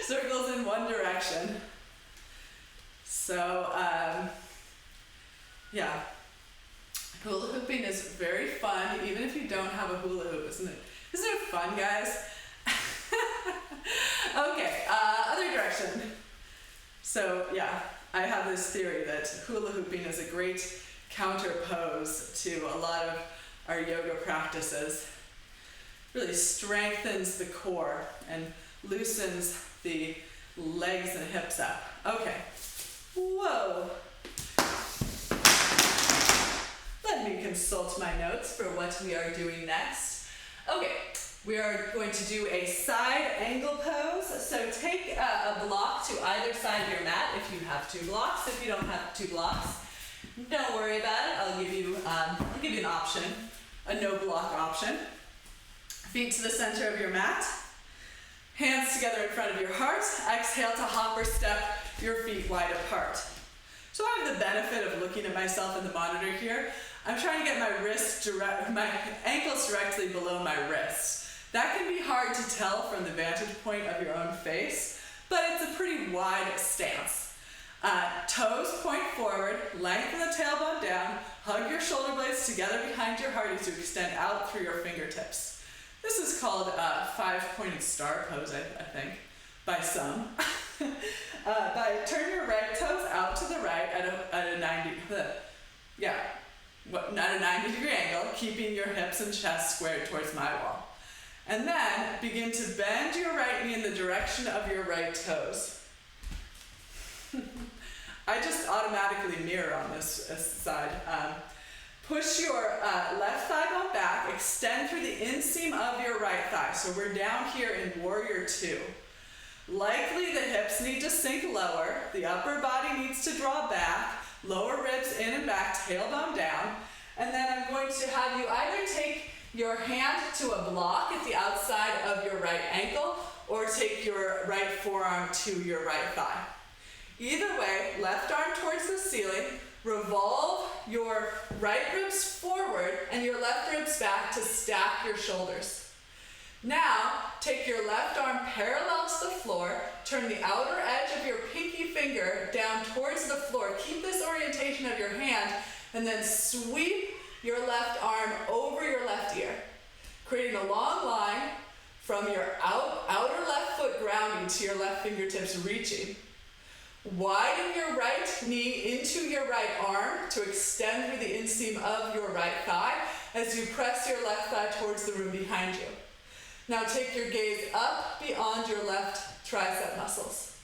circles in one direction. So, yeah. Hula hooping is very fun, even if you don't have a hula hoop, isn't it? Isn't it fun, guys? Okay, other direction. So, yeah, I have this theory that hula hooping is a great counter pose to a lot of our yoga practices. Really strengthens the core and loosens the legs and hips up. Okay. Whoa. Let me consult my notes for what we are doing next. Okay, we are going to do a side angle pose. So take a block to either side of your mat if you have two blocks. If you don't have two blocks, don't worry about it. I'll give you an option, a no block option. Feet to the center of your mat. Hands together in front of your heart. Exhale to hop or step your feet wide apart. So I have the benefit of looking at myself in the monitor here. I'm trying to get my ankles directly below my wrists. That can be hard to tell from the vantage point of your own face, but it's a pretty wide stance. Toes point forward, lengthen the tailbone down, hug your shoulder blades together behind your heart as you extend out through your fingertips. This is called five-pointed star pose, I think, by some. Turn your right toes out to the right at a 90-degree angle, keeping your hips and chest squared towards my wall. And then begin to bend your right knee in the direction of your right toes. I just automatically mirror on this side. Push your left thigh bone back, extend through the inseam of your right thigh. So we're down here in Warrior Two. Likely the hips need to sink lower, the upper body needs to draw back, lower ribs in and back, tailbone down, and then I'm going to have you either take your hand to a block at the outside of your right ankle or take your right forearm to your right thigh. Either way, left arm towards the ceiling, revolve your right ribs forward and your left ribs back to stack your shoulders. Now, take your left arm parallel to the floor, turn the outer edge of your pinky finger down towards the floor. Keep this orientation of your hand, and then sweep your left arm over your left ear, creating a long line from your outer left foot grounding to your left fingertips reaching. Widen your right knee into your right arm to extend through the inseam of your right thigh as you press your left thigh towards the room behind you. Now take your gaze up beyond your left tricep muscles.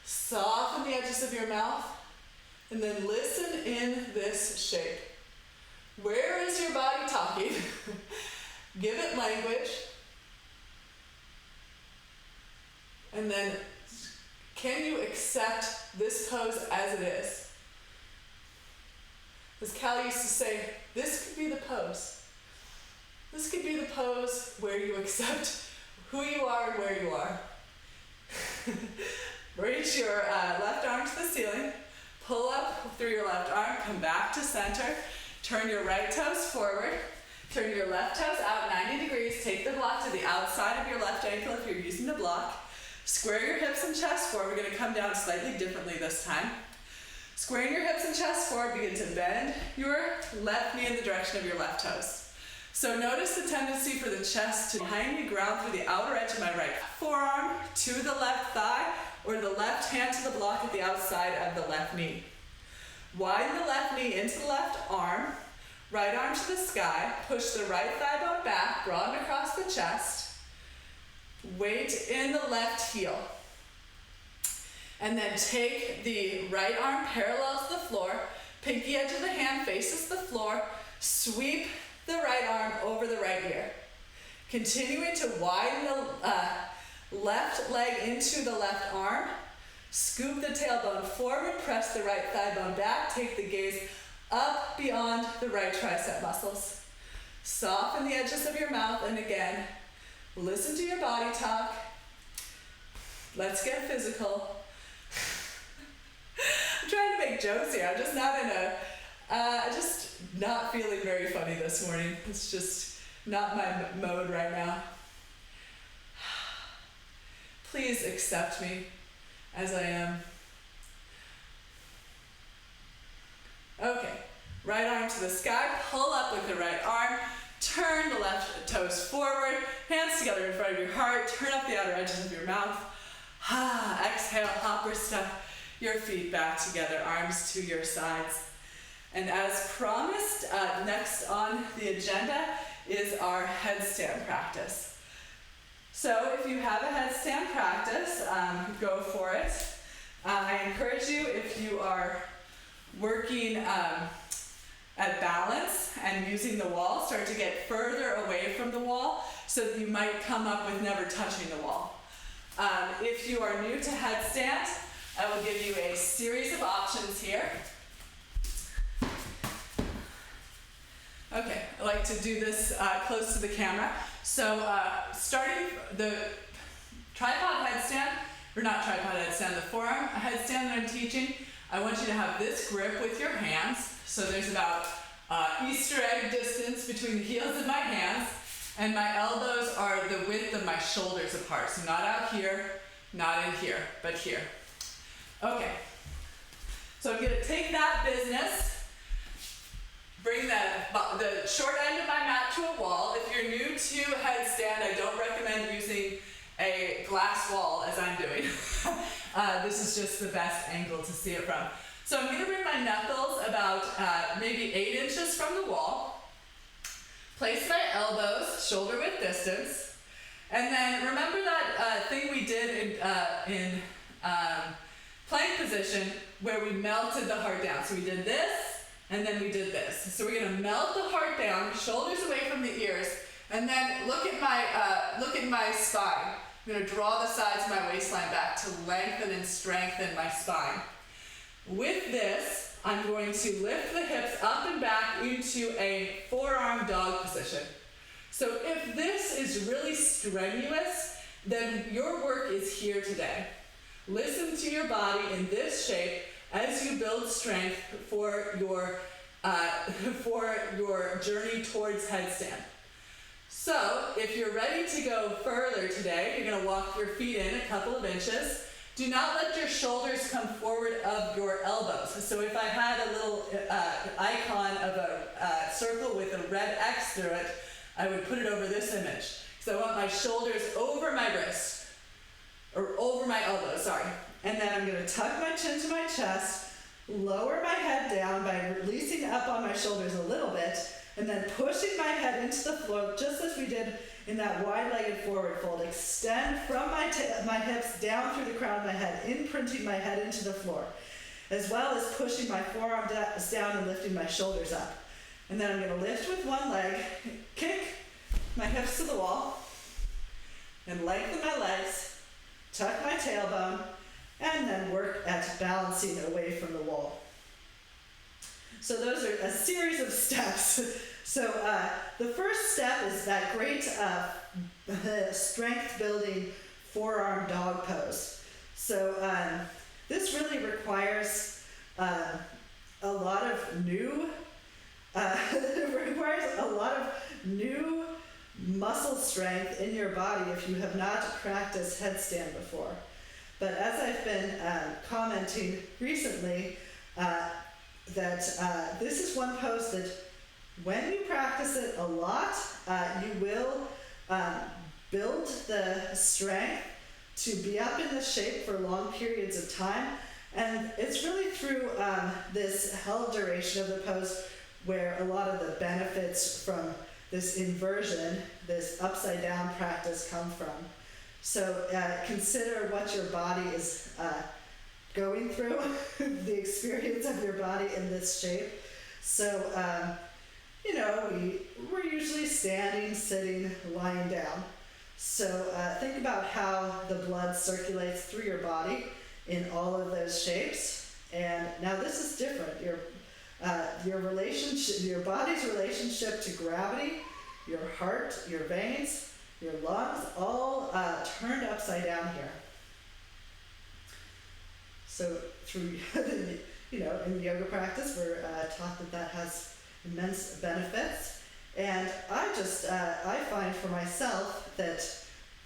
Soften the edges of your mouth and then listen in this shape. Where is your body talking? Give it language. And then can you accept this pose as it is? As Cal used to say, this could be the pose. This could be the pose where you accept who you are and where you are. Reach your left arm to the ceiling, pull up through your left arm, come back to center, turn your right toes forward, turn your left toes out 90 degrees, take the block to the outside of your left ankle if you're using the block, square your hips and chest forward. We're going to come down slightly differently this time. Squaring your hips and chest forward, begin to bend your left knee in the direction of your left toes. So notice the tendency for the chest to behind me ground through the outer edge of my right forearm to the left thigh or the left hand to the block at the outside of the left knee. Widen the left knee into the left arm, right arm to the sky, push the right thigh bone back, broaden across the chest, weight in the left heel. And then take the right arm parallel to the floor, pinky edge of the hand faces the floor, sweep the right arm over the right ear. Continuing to widen the left leg into the left arm, scoop the tailbone forward, press the right thigh bone back, take the gaze up beyond the right tricep muscles. Soften the edges of your mouth, and again, listen to your body talk. Let's get physical. I'm trying to make jokes here. I'm just not feeling very funny this morning. It's just not my mode right now. Please accept me as I am. Okay, right arm to the sky, pull up with the right arm, turn the left toes forward, hands together in front of your heart, turn up the outer edges of your mouth. Exhale, hopper step your feet back together, arms to your sides. And as promised, next on the agenda is our headstand practice. So if you have a headstand practice, go for it. I encourage you, if you are working at balance and using the wall, start to get further away from the wall so that you might come up with never touching the wall. If you are new to headstand, I will give you a series of options here. Okay, I like to do this close to the camera. So starting the tripod headstand, or not tripod headstand, the forearm headstand that I'm teaching, I want you to have this grip with your hands. So there's about Easter egg distance between the heels of my hands, and my elbows are the width of my shoulders apart. So not out here, not in here, but here. Okay, so I'm gonna take that business, bring the short end of my mat to a wall. If you're new to headstand, I don't recommend using a glass wall as I'm doing. This is just the best angle to see it from. So I'm going to bring my knuckles about maybe 8 inches from the wall. Place my elbows shoulder width distance. And then remember that thing we did in plank position where we melted the heart down. So we did this, and then we did this. So we're going to melt the heart down, shoulders away from the ears, and then look at my spine. I'm going to draw the sides of my waistline back to lengthen and strengthen my spine. With this, I'm going to lift the hips up and back into a forearm dog position. So if this is really strenuous, then your work is here today. Listen to your body in this shape as you build strength for your journey towards headstand. So if you're ready to go further today, you're going to walk your feet in a couple of inches. Do not let your shoulders come forward of your elbows. So if I had a little icon of a circle with a red X through it, I would put it over this image. So I want my shoulders over my wrist, or over my elbow, sorry. And then I'm going to tuck my chin to my chest, lower my head down by releasing up on my shoulders a little bit, and then pushing my head into the floor, just as we did in that wide-legged forward fold. Extend from my hips down through the crown of my head, imprinting my head into the floor, as well as pushing my forearm down and lifting my shoulders up. And then I'm going to lift with one leg, kick my hips to the wall, and lengthen my legs, tuck my tailbone, and then work at balancing away from the wall. So those are a series of steps. So the first step is that great strength building forearm dog pose. So this really requires a lot of new muscle strength in your body if you have not practiced headstand before. But as I've been commenting recently, that this is one pose that when you practice it a lot, you will build the strength to be up in this shape for long periods of time. And it's really through this held duration of the pose where a lot of the benefits from this inversion, this upside down practice come from. So consider what your body is going through, the experience of your body in this shape. So, we're usually standing, sitting, lying down. So think about how the blood circulates through your body in all of those shapes. And now this is different. Your relationship, your body's relationship to gravity, your heart, your veins, your lungs, all turned upside down here. So through, in yoga practice, we're taught that has immense benefits. And I find for myself that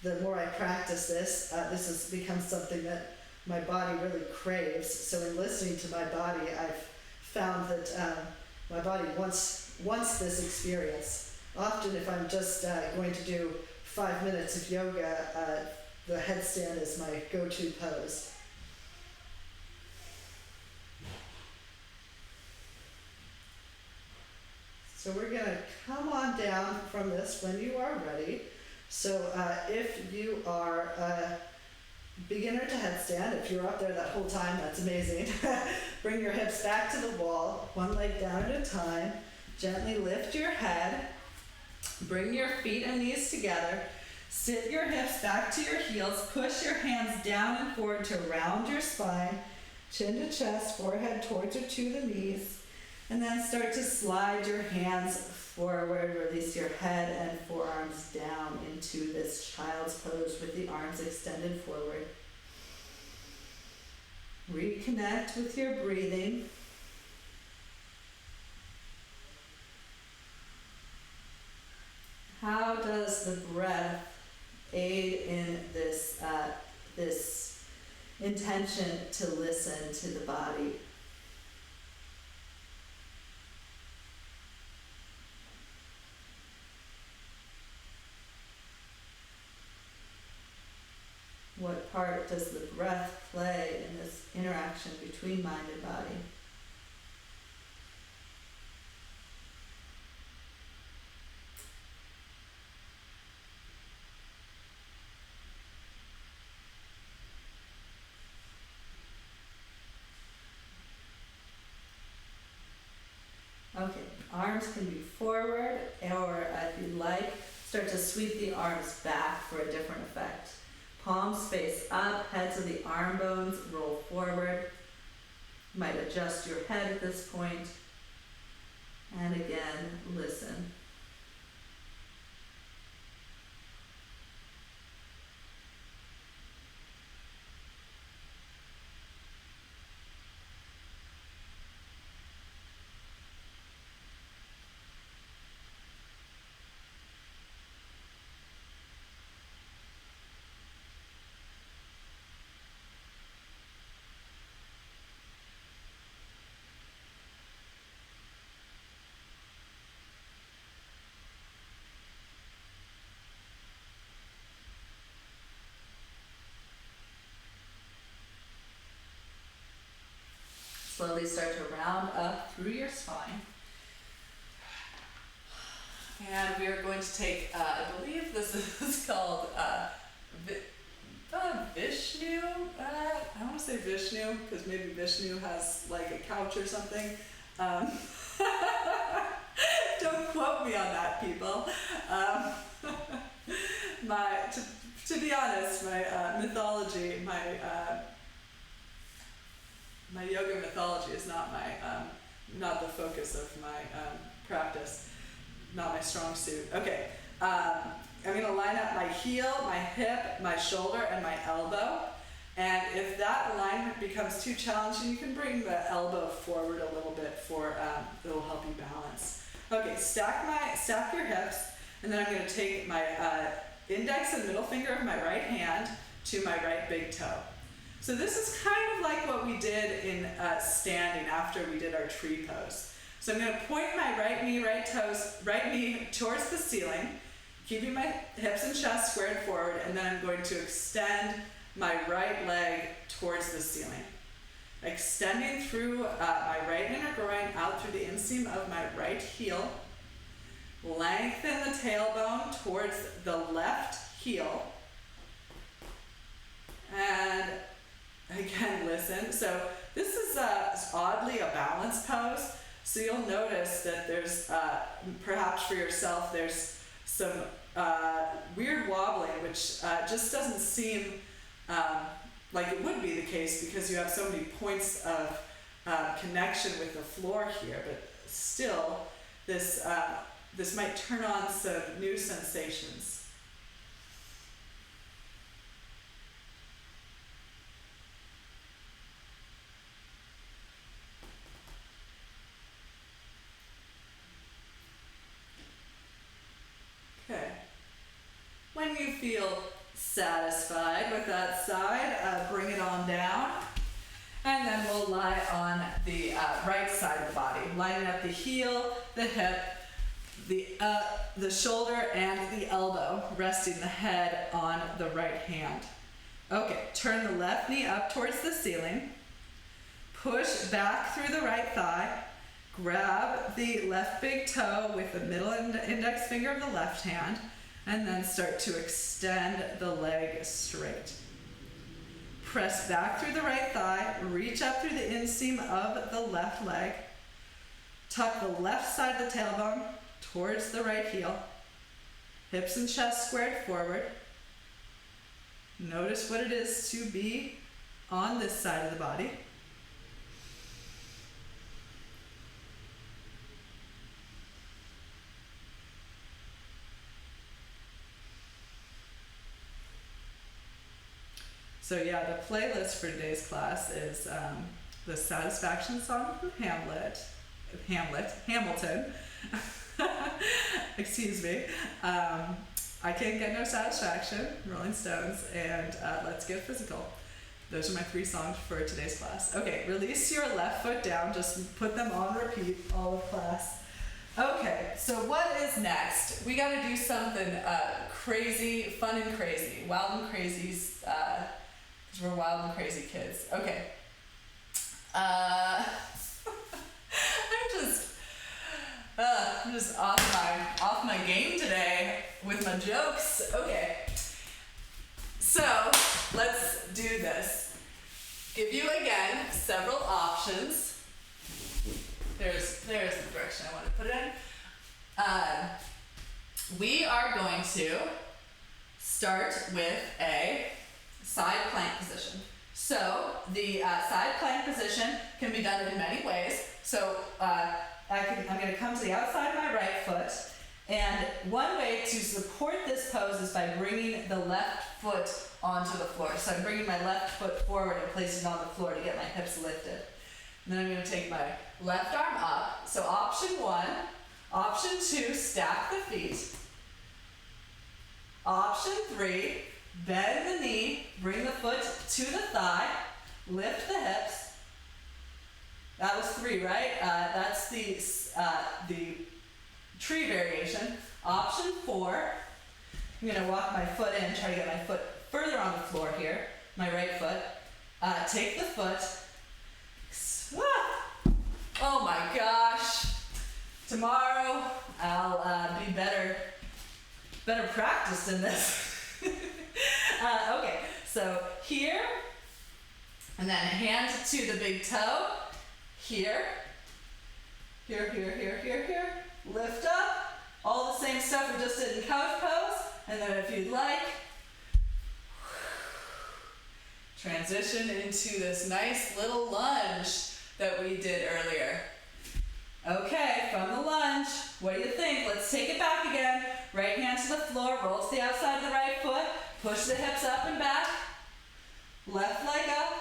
the more I practice this, this has become something that my body really craves. So in listening to my body, I've found that my body wants this experience. Often if I'm just going to do 5 minutes of yoga, the headstand is my go-to pose. So we're going to come on down from this when you are ready. So if you are a beginner to headstand, if you're up there that whole time, that's amazing. Bring your hips back to the wall, one leg down at a time. Gently lift your head. Bring your feet and knees together. Sit your hips back to your heels. Push your hands down and forward to round your spine. Chin to chest, forehead towards or to the knees. And then start to slide your hands forward. Release your head and forearms down into this child's pose with the arms extended forward. Reconnect with your breathing. How does the breath aid in this intention to listen to the body? What part does the breath play in this interaction between mind and body? Okay, arms can be forward, or if you like, start to sweep the arms back for a different effect. Palms face up, heads of the arm bones roll forward. You might adjust your head at this point. And again, listen. Slowly start to round up through your spine. And we are going to take, I believe this is called Vishnu. I want to say Vishnu because maybe Vishnu has like a couch or something. Don't quote me on that, people. To be honest, my mythology, my yoga mythology is not not the focus of my practice, not my strong suit. Okay, I'm going to line up my heel, my hip, my shoulder, and my elbow. And if that alignment becomes too challenging, you can bring the elbow forward a little bit it'll help you balance. Okay, stack your hips, and then I'm going to take my index and middle finger of my right hand to my right big toe. So this is kind of like what we did in standing after we did our tree pose. So I'm going to point my right knee towards the ceiling, keeping my hips and chest squared forward, and then I'm going to extend my right leg towards the ceiling. Extending through my right inner groin out through the inseam of my right heel. Lengthen the tailbone towards the left heel. And again, listen. So this is oddly a balance pose. So you'll notice that there's, perhaps for yourself, there's some weird wobbling, which just doesn't seem like it would be the case because you have so many points of connection with the floor here. But still, this might turn on some new sensations. Okay. When you feel satisfied with that side, bring it on down. And then we'll lie on the right side of the body, lining up the heel, the hip, the shoulder, and the elbow, resting the head on the right hand. Okay, turn the left knee up towards the ceiling. Push back through the right thigh. Grab the left big toe with the middle index finger of the left hand, and then start to extend the leg straight. Press back through the right thigh, reach up through the inseam of the left leg, tuck the left side of the tailbone towards the right heel, hips and chest squared forward. Notice what it is to be on this side of the body. So yeah, the playlist for today's class is the Satisfaction song from Hamilton. Excuse me. I Can't Get No Satisfaction, Rolling Stones, and Let's Get Physical. Those are my 3 songs for today's class. Okay, release your left foot down. Just put them on repeat all of class. Okay, so what is next? We got to do something crazy, fun and crazy, wild and crazies. Because we're wild and crazy kids. Okay. I'm just off my game today with my jokes. Okay. So let's do this. Give you again several options. There's the direction I want to put it in. We are going to start with a side plank position. So the side plank position can be done in many ways. So I'm going to come to the outside of my right foot, and one way to support this pose is by bringing the left foot onto the floor. So I'm bringing my left foot forward and placing it on the floor to get my hips lifted. And then I'm going to take my left arm up. So option 1. Option 2, stack the feet. Option 3, bend the knee, bring the foot to the thigh, lift the hips. That was 3, right? That's the tree variation. Option 4, I'm going to walk my foot in, try to get my foot further on the floor here, my right foot. Take the foot. Oh my gosh. Tomorrow I'll be better practiced in this. Okay, so here, and then hand to the big toe. Here, lift up, all the same stuff we just did in couch pose, and then if you'd like, transition into this nice little lunge that we did earlier. Okay, from the lunge, what do you think? Let's take it back again. Right hand to the floor, roll to the outside of the right foot, push the hips up and back, left leg up,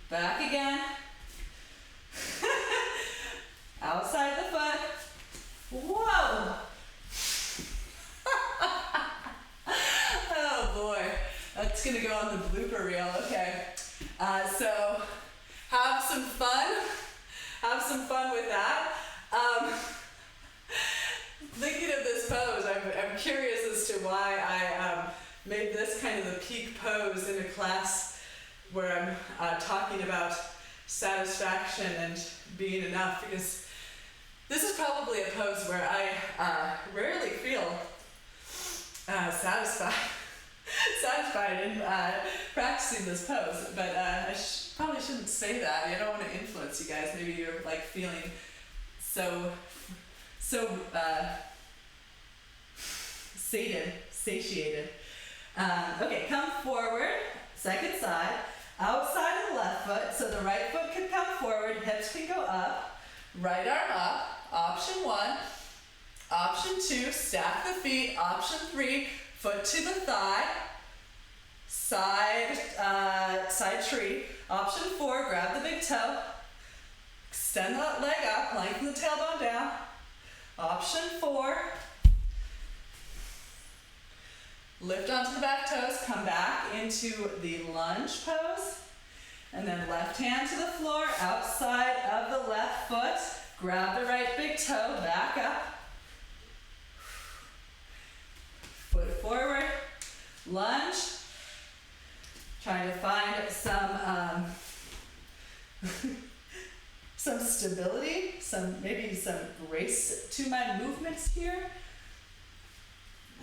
back again, outside the foot, whoa! Oh boy, that's gonna go on the blooper reel, okay. So have some fun with that. Thinking of this pose, I'm curious as to why I made this kind of the peak pose in a class where I'm talking about satisfaction and being enough, because this is probably a pose where I rarely feel satisfied in practicing this pose, but I probably shouldn't say that. I don't want to influence you guys. Maybe you're like feeling so satiated. Okay, come forward, second side, outside of the left foot, so the right foot can come forward, hips can go up, right arm up, option 1, option 2, stack the feet, option 3, foot to the thigh, side tree, option 4, grab the big toe, extend that leg up, lengthen the tailbone down, option 4, Lift onto the back toes, come back into the lunge pose. And then left hand to the floor, outside of the left foot. Grab the right big toe, back up. Foot forward, lunge. Trying to find some stability, maybe some grace to my movements here.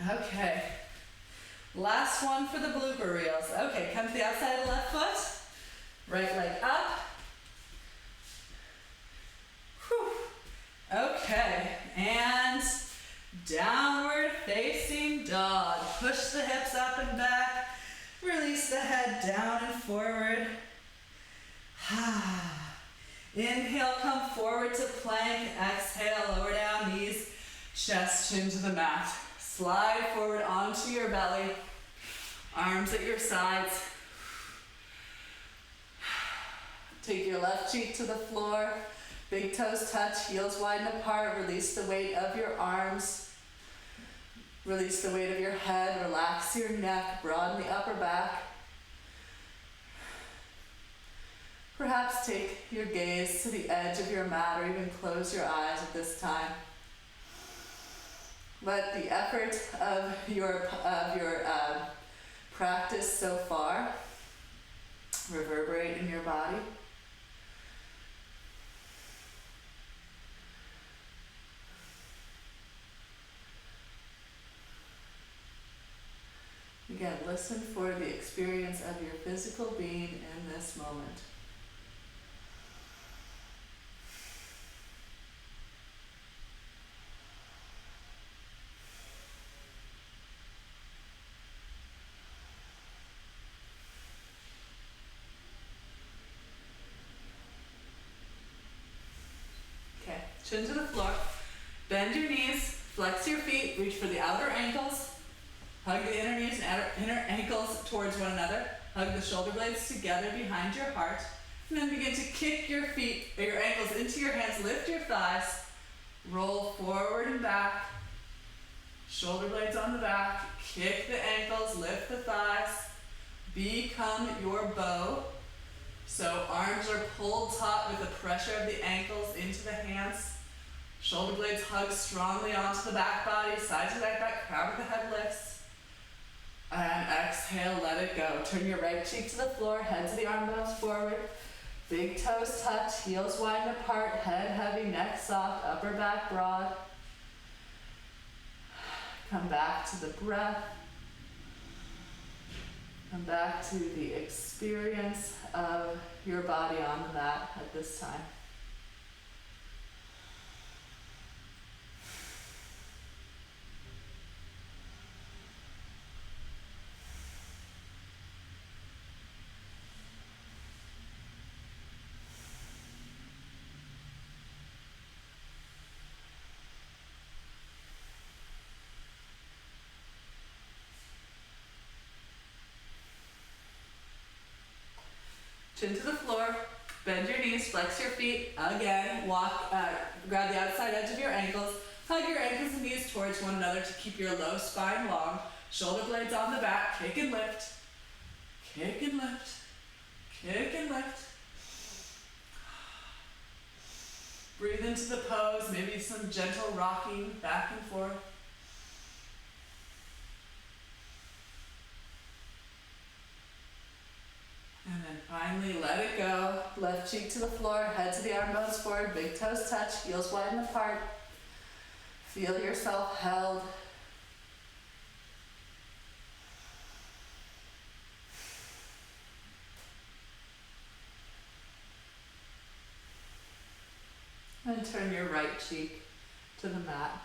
Okay. Last one for the blooper reels. Okay, come to the outside of the left foot. Right leg up. Whew. Okay, and downward facing dog. Push the hips up and back. Release the head down and forward. Inhale, come forward to plank. Exhale, lower down, knees, chest, chin to the mat. Slide forward onto your belly. Arms at your sides. Take your left cheek to the floor. Big toes touch, heels widen apart. Release the weight of your arms. Release the weight of your head. Relax your neck. Broaden the upper back. Perhaps take your gaze to the edge of your mat or even close your eyes at this time. Let the effort of your practice so far reverberate in your body. Again, listen for the experience of your physical being in this moment. Okay, chin to the floor. Bend your knees, flex your feet, reach for the outer ankles. Hug the inner knees and inner ankles towards one another. Hug the shoulder blades together behind your heart. And then begin to kick your feet, or your ankles into your hands. Lift your thighs. Roll forward and back. Shoulder blades on the back. Kick the ankles, lift the thighs. Become your bow. So arms are pulled taut with the pressure of the ankles into the hands. Shoulder blades hug strongly onto the back body, side to back, crown of the head lifts. And exhale, let it go. Turn your right cheek to the floor, head to the arm bones forward. Big toes touch, heels widen apart, head heavy, neck soft, upper back broad. Come back to the breath. Come back to the experience of your body on the mat at this time. Chin to the floor, bend your knees, flex your feet, again, walk, grab the outside edge of your ankles, hug your ankles and knees towards one another to keep your low spine long, shoulder blades on the back, kick and lift, kick and lift, kick and lift. Breathe into the pose, maybe some gentle rocking back and forth. And then finally, let it go. Left cheek to the floor, head to the arm bones forward, big toes touch, heels widen apart. Feel yourself held. And turn your right cheek to the mat.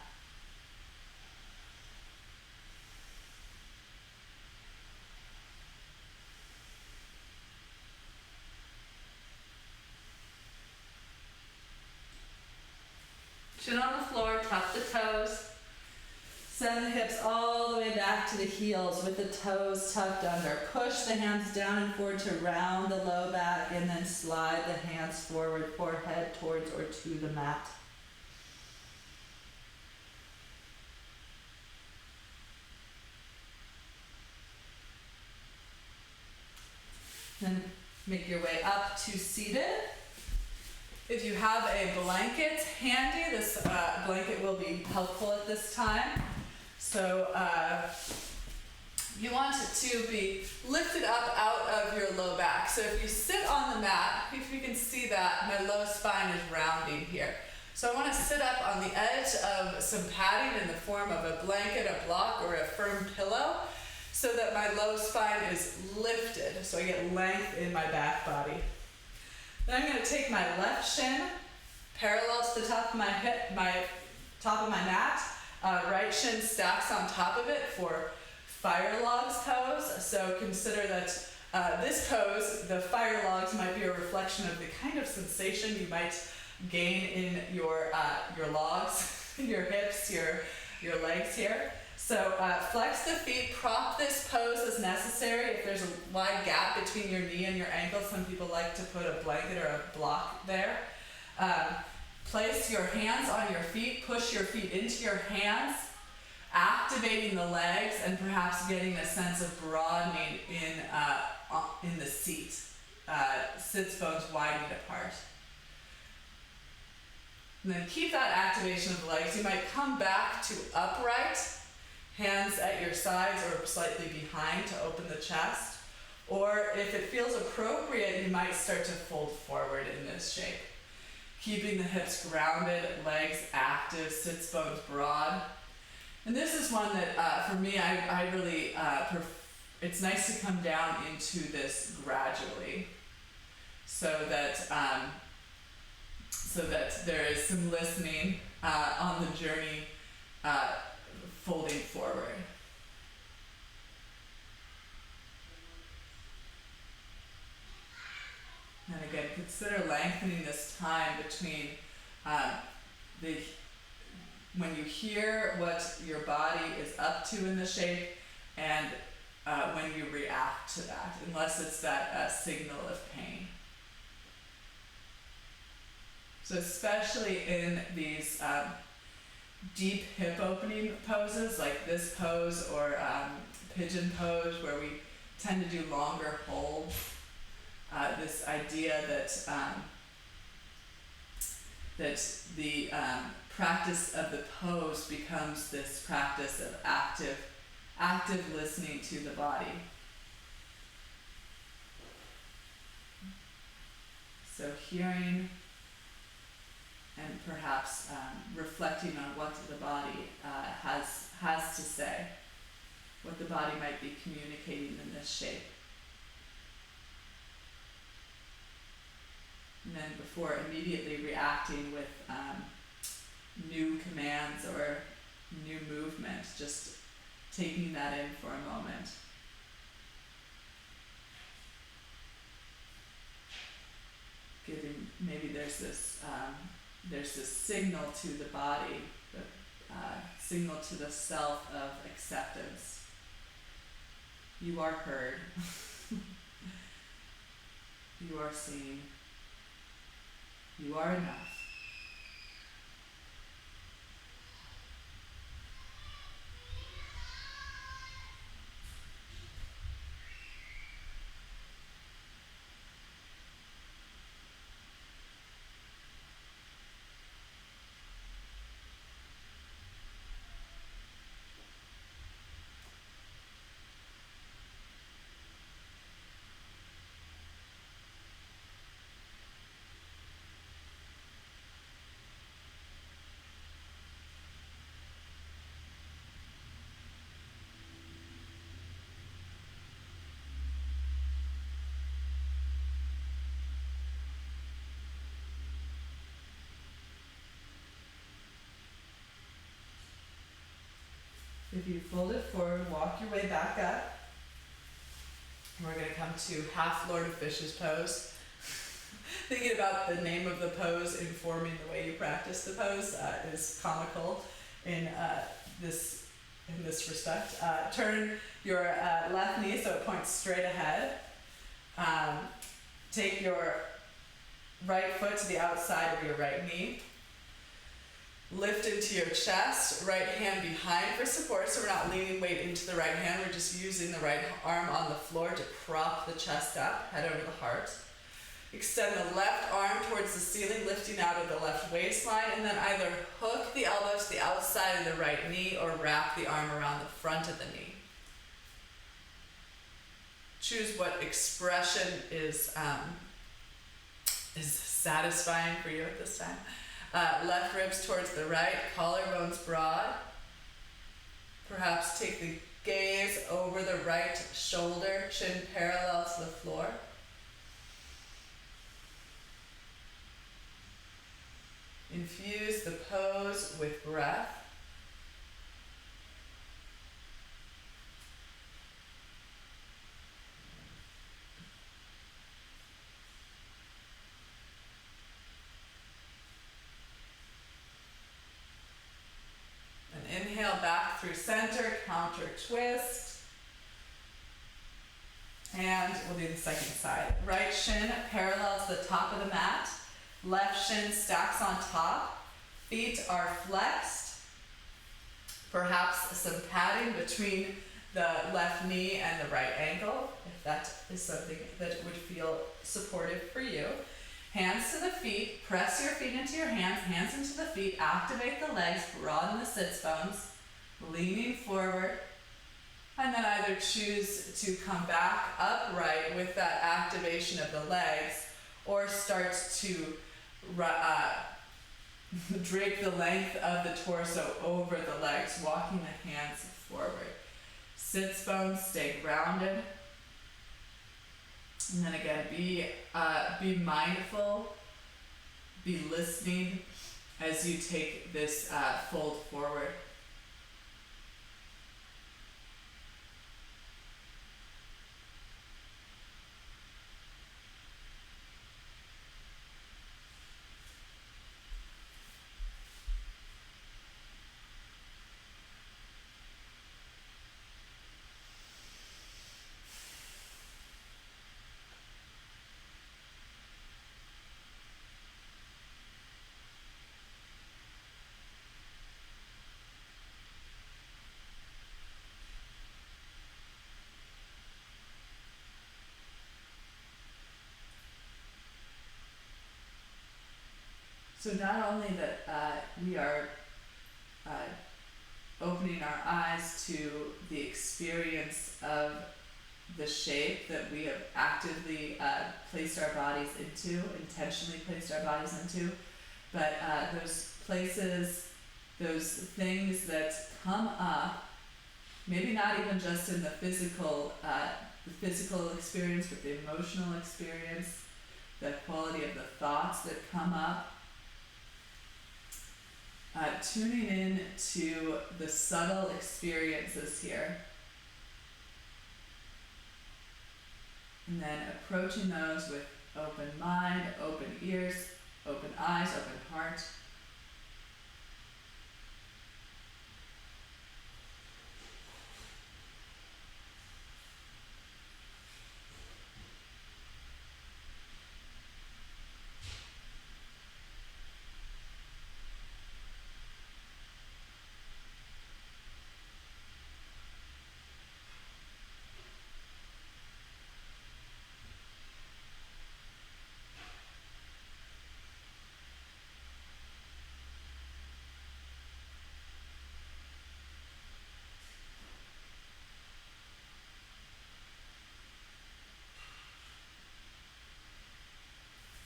Chin on the floor, tuck the toes. Send the hips all the way back to the heels with the toes tucked under. Push the hands down and forward to round the low back and then slide the hands forward, forehead towards or to the mat. Make your way up to seated. If you have a blanket handy, this blanket will be helpful at this time. So you want it to be lifted up out of your low back. So if you sit on the mat, if you can see that, my low spine is rounding here. So I want to sit up on the edge of some padding in the form of a blanket, a block, or a firm pillow, so that my low spine is lifted, so I get length in my back body. Then I'm going to take my left shin parallel to the top of my hip, my top of my mat. Right shin stacks on top of it for fire logs pose. So consider that this pose, the fire logs, might be a reflection of the kind of sensation you might gain in your logs, your hips, your legs here. So flex the feet, prop this pose as necessary. If there's a wide gap between your knee and your ankle, some people like to put a blanket or a block there. Place your hands on your feet, push your feet into your hands, activating the legs and perhaps getting a sense of broadening in the seat. Sits bones widening apart. And then keep that activation of the legs. You might come back to upright, hands at your sides or slightly behind to open the chest. Or if it feels appropriate, you might start to fold forward in this shape. Keeping the hips grounded, legs active, sits bones broad. And this is one that, for me, I really, it's nice to come down into this gradually so that there is some listening on the journey, folding forward. And again, consider lengthening this time between when you hear what your body is up to in the shape and when you react to that, unless it's that signal of pain. So especially in these deep hip opening poses like this pose or pigeon pose where we tend to do longer holds, this idea that the practice of the pose becomes this practice of active listening to the body. So hearing and perhaps reflecting on what the body has to say, what the body might be communicating in this shape. And then before immediately reacting with new commands or new movement, just taking that in for a moment. Maybe there's this signal to the body, the signal to the self of acceptance. You are heard. You are seen. You are enough. If you fold it forward, walk your way back up. And we're going to come to half Lord of Fishes pose. Thinking about the name of the pose informing the way you practice the pose is comical in this respect. Turn your left knee so it points straight ahead. Take your right foot to the outside of your right knee. Lift into your chest, right hand behind for support, so we're not leaning weight into the right hand, we're just using the right arm on the floor to prop the chest up, head over the heart. Extend the left arm towards the ceiling, lifting out of the left waistline, and then either hook the elbow to the outside of the right knee or wrap the arm around the front of the knee. Choose what expression is satisfying for you at this time. Left ribs towards the right, collarbones broad. Perhaps take the gaze over the right shoulder, chin parallel to the floor. Infuse the pose with breath. And inhale back through center, counter twist. And we'll do the second side. Right shin parallel to the top of the mat. Left shin stacks on top. Feet are flexed. Perhaps some padding between the left knee and the right ankle, if that is something that would feel supportive for you. Hands to the feet. Press your feet into your hands. Hands into the feet. Activate the legs. Broaden the sits bones. Leaning forward. And then either choose to come back upright with that activation of the legs, or start to drape the length of the torso over the legs, walking the hands forward. Sits bones stay grounded. And then again, be mindful, be listening as you take this fold forward. So not only that we are opening our eyes to the experience of the shape that we have actively placed our bodies into, intentionally placed our bodies into, but those places, those things that come up, maybe not even just in the physical experience, but the emotional experience, the quality of the thoughts that come up. Tuning in to the subtle experiences here. And then approaching those with open mind, open ears, open eyes, open heart.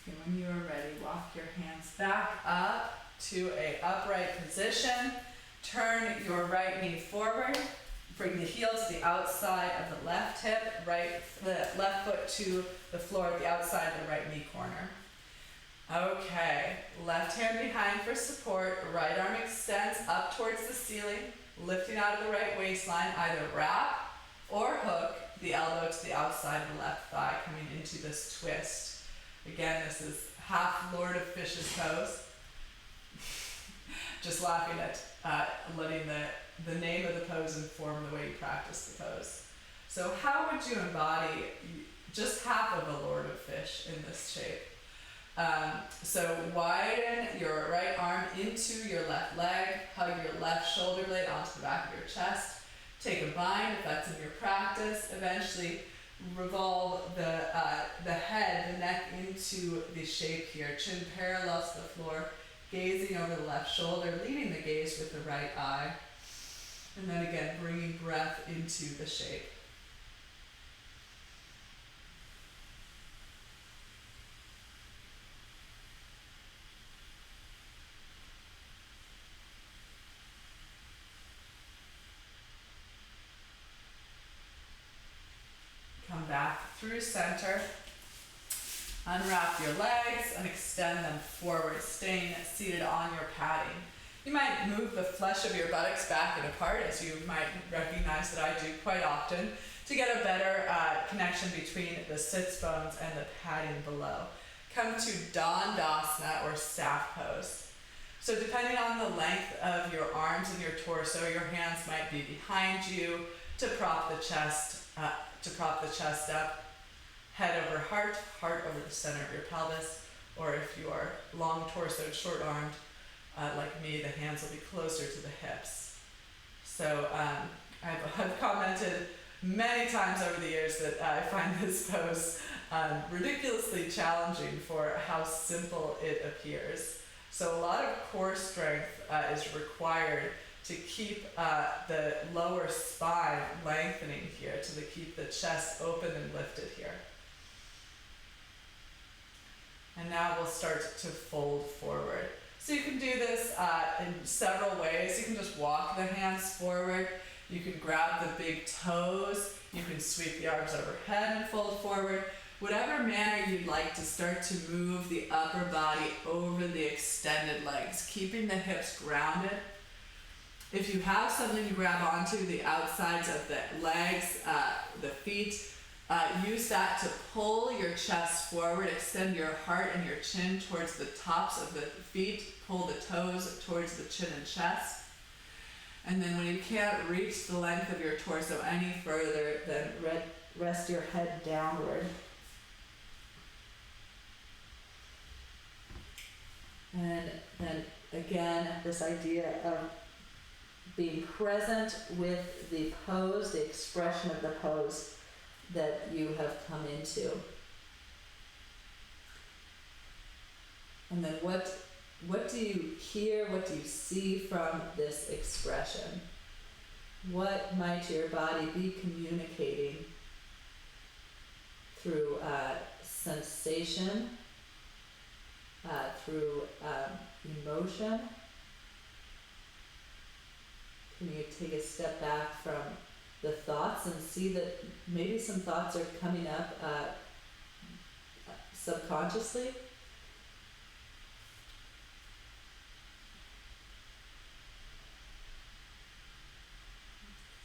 Okay, when you are ready, walk your hands back up to an upright position. Turn your right knee forward. Bring the heel to the outside of the left hip, the left foot to the floor at the outside of the right knee corner. Okay, left hand behind for support. Right arm extends up towards the ceiling, lifting out of the right waistline. Either wrap or hook the elbow to the outside of the left thigh, coming into this twist. Again, this is half Lord of Fish's pose. Just laughing at letting the name of the pose inform the way you practice the pose. So how would you embody just half of a Lord of Fish in this shape? So widen your right arm into your left leg, hug your left shoulder blade onto the back of your chest. Take a bind if that's in your practice. Eventually revolve the head, the neck into the shape here. Chin parallel to the floor, gazing over the left shoulder, leading the gaze with the right eye. And then again, bringing breath into the shape. Come back through center. Unwrap your legs and extend them forward, staying seated on your padding. You might move the flesh of your buttocks back and apart, as you might recognize that I do quite often, to get a better connection between the sits bones and the padding below. Come to Dandasana, or staff pose. So depending on the length of your arms and your torso, your hands might be behind you to prop the chest up. Head over heart, heart over the center of your pelvis, or if you are long torsoed, short armed, like me, the hands will be closer to the hips. So I've commented many times over the years that I find this pose ridiculously challenging for how simple it appears. So a lot of core strength is required to keep the lower spine lengthening here, to keep the chest open and lifted here. And now we'll start to fold forward. So you can do this in several ways. You can just walk the hands forward. You can grab the big toes. You can sweep the arms overhead and fold forward. Whatever manner you'd like to start to move the upper body over the extended legs, keeping the hips grounded. If you have something to grab onto, the outsides of the legs, the feet, use that to pull your chest forward, extend your heart and your chin towards the tops of the feet, pull the toes towards the chin and chest. And then when you can't reach the length of your torso any further, then rest your head downward. And then again, this idea of being present with the pose, the expression of the pose that you have come into. And then what do you hear, what do you see from this expression? What might your body be communicating through sensation, through emotion? Can you take a step back from the thoughts and see that maybe some thoughts are coming up subconsciously?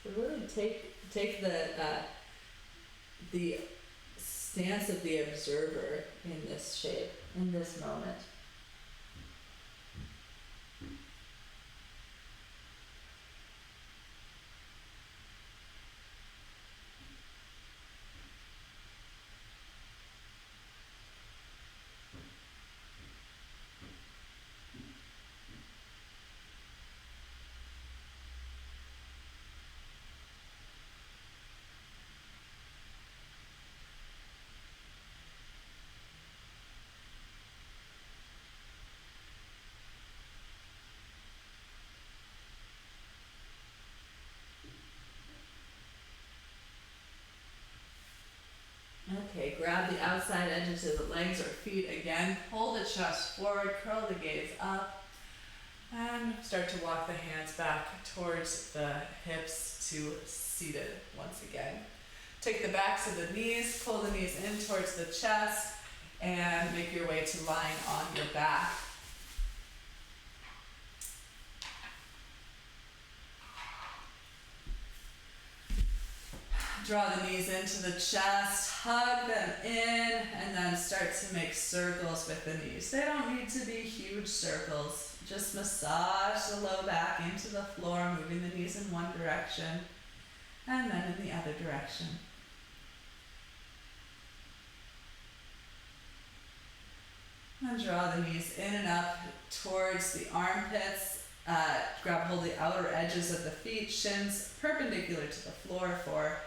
So really take the stance of the observer in this shape, in this moment. Okay, grab the outside edges of the legs or feet again. Pull the chest forward, curl the gaze up, and start to walk the hands back towards the hips to seated once again. Take the backs of the knees, pull the knees in towards the chest, and make your way to lying on your back. Draw the knees into the chest, hug them in, and then start to make circles with the knees. They don't need to be huge circles. Just massage the low back into the floor, moving the knees in one direction, and then in the other direction. And draw the knees in and up towards the armpits. Grab hold of the outer edges of the feet, shins perpendicular to the floor for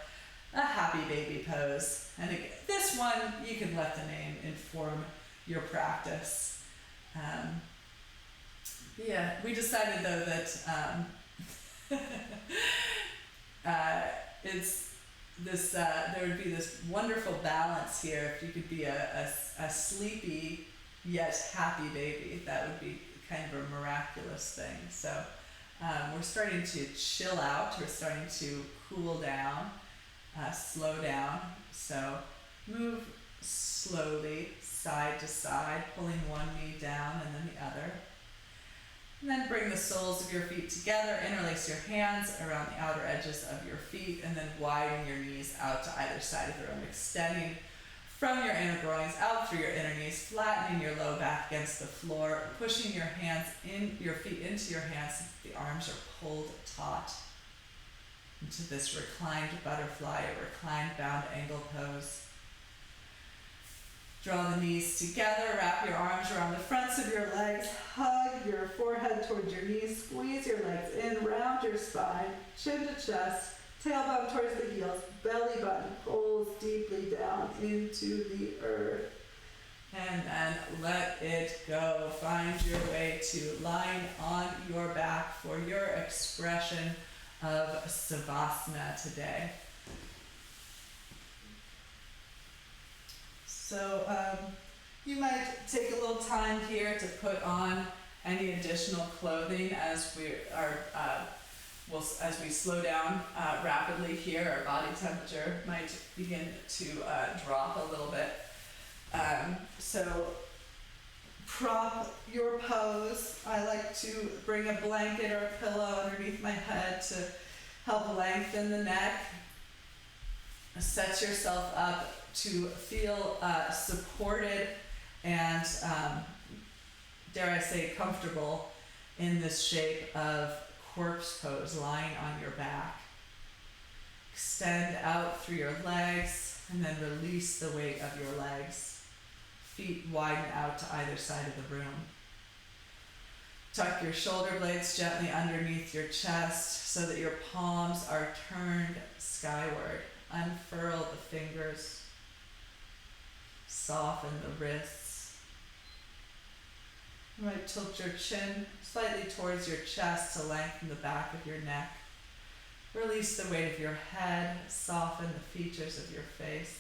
a happy baby pose. And again, this one, you can let the name inform your practice. Yeah, we decided though that it's this. There would be this wonderful balance here if you could be a sleepy yet happy baby. That would be kind of a miraculous thing. So we're starting to chill out. We're starting to cool down, slow down. So move slowly side to side, pulling one knee down and then the other. And then bring the soles of your feet together, interlace your hands around the outer edges of your feet, and then widen your knees out to either side of the room, extending from your inner groins out through your inner knees, flattening your low back against the floor, pushing your feet into your hands so the arms are pulled taut into this reclined butterfly or reclined bound angle pose. Draw the knees together, wrap your arms around the fronts of your legs, hug your forehead towards your knees, squeeze your legs in, round your spine, chin to chest, tailbone towards the heels, belly button pulls deeply down into the earth. And then let it go. Find your way to lying on your back for your expression of Savasana today. So you might take a little time here to put on any additional clothing as we are, as we slow down rapidly here. Our body temperature might begin to drop a little bit. So prop your pose. I like to bring a blanket or a pillow underneath my head to help lengthen the neck. Set yourself up to feel supported and, dare I say, comfortable in this shape of corpse pose, lying on your back. Extend out through your legs and then release the weight of your legs. Feet widen out to either side of the room. Tuck your shoulder blades gently underneath your chest so that your palms are turned skyward. Unfurl the fingers. Soften the wrists. You might tilt your chin slightly towards your chest to lengthen the back of your neck. Release the weight of your head. Soften the features of your face.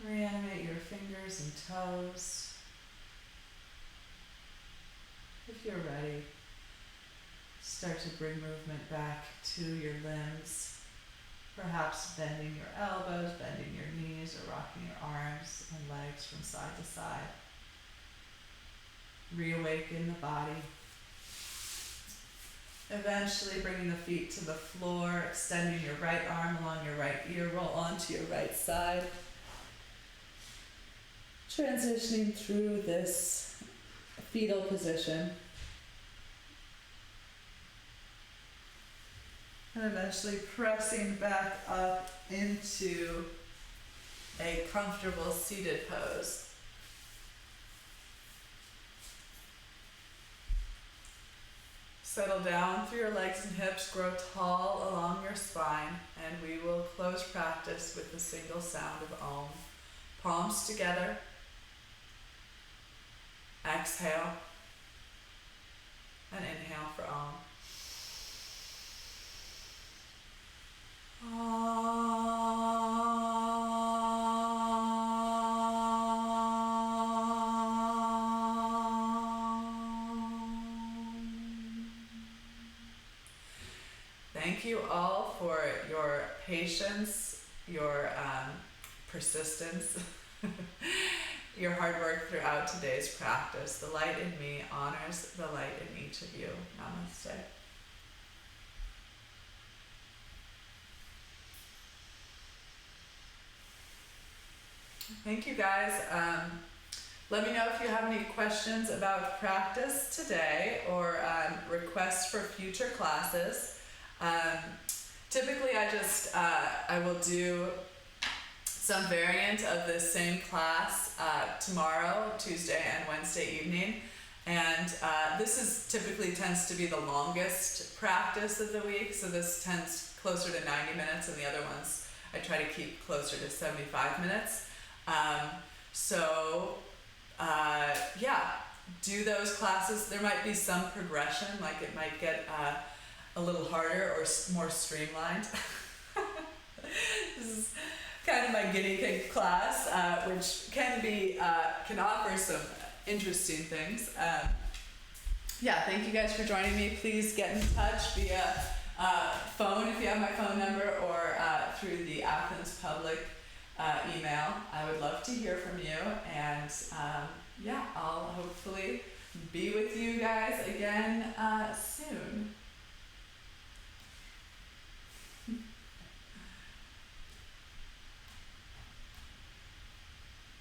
Reanimate your fingers and toes. If you're ready, start to bring movement back to your limbs. Perhaps bending your elbows, bending your knees, or rocking your arms and legs from side to side. Reawaken the body. Eventually bringing the feet to the floor, extending your right arm along your right ear, roll onto your right side. Transitioning through this fetal position. And eventually pressing back up into a comfortable seated pose. Settle down through your legs and hips, grow tall along your spine, and we will close practice with the single sound of Om. Palms together. Exhale. And inhale for Om. Thank you all for your patience, your persistence, your hard work throughout today's practice. The light in me honors the light in each of you. Namaste. Thank you guys. Let me know if you have any questions about practice today or requests for future classes. Typically I will do some variant of this same class tomorrow, Tuesday and Wednesday evening. And this tends to be the longest practice of the week. So this tends closer to 90 minutes and the other ones I try to keep closer to 75 minutes. Do those classes. There might be some progression, like it might get a little harder or more streamlined. This is kind of my guinea pig class, which can offer some interesting things. Thank you guys for joining me. Please get in touch via phone if you have my phone number or through the Athens Public email. I would love to hear from you, and I'll hopefully be with you guys again soon.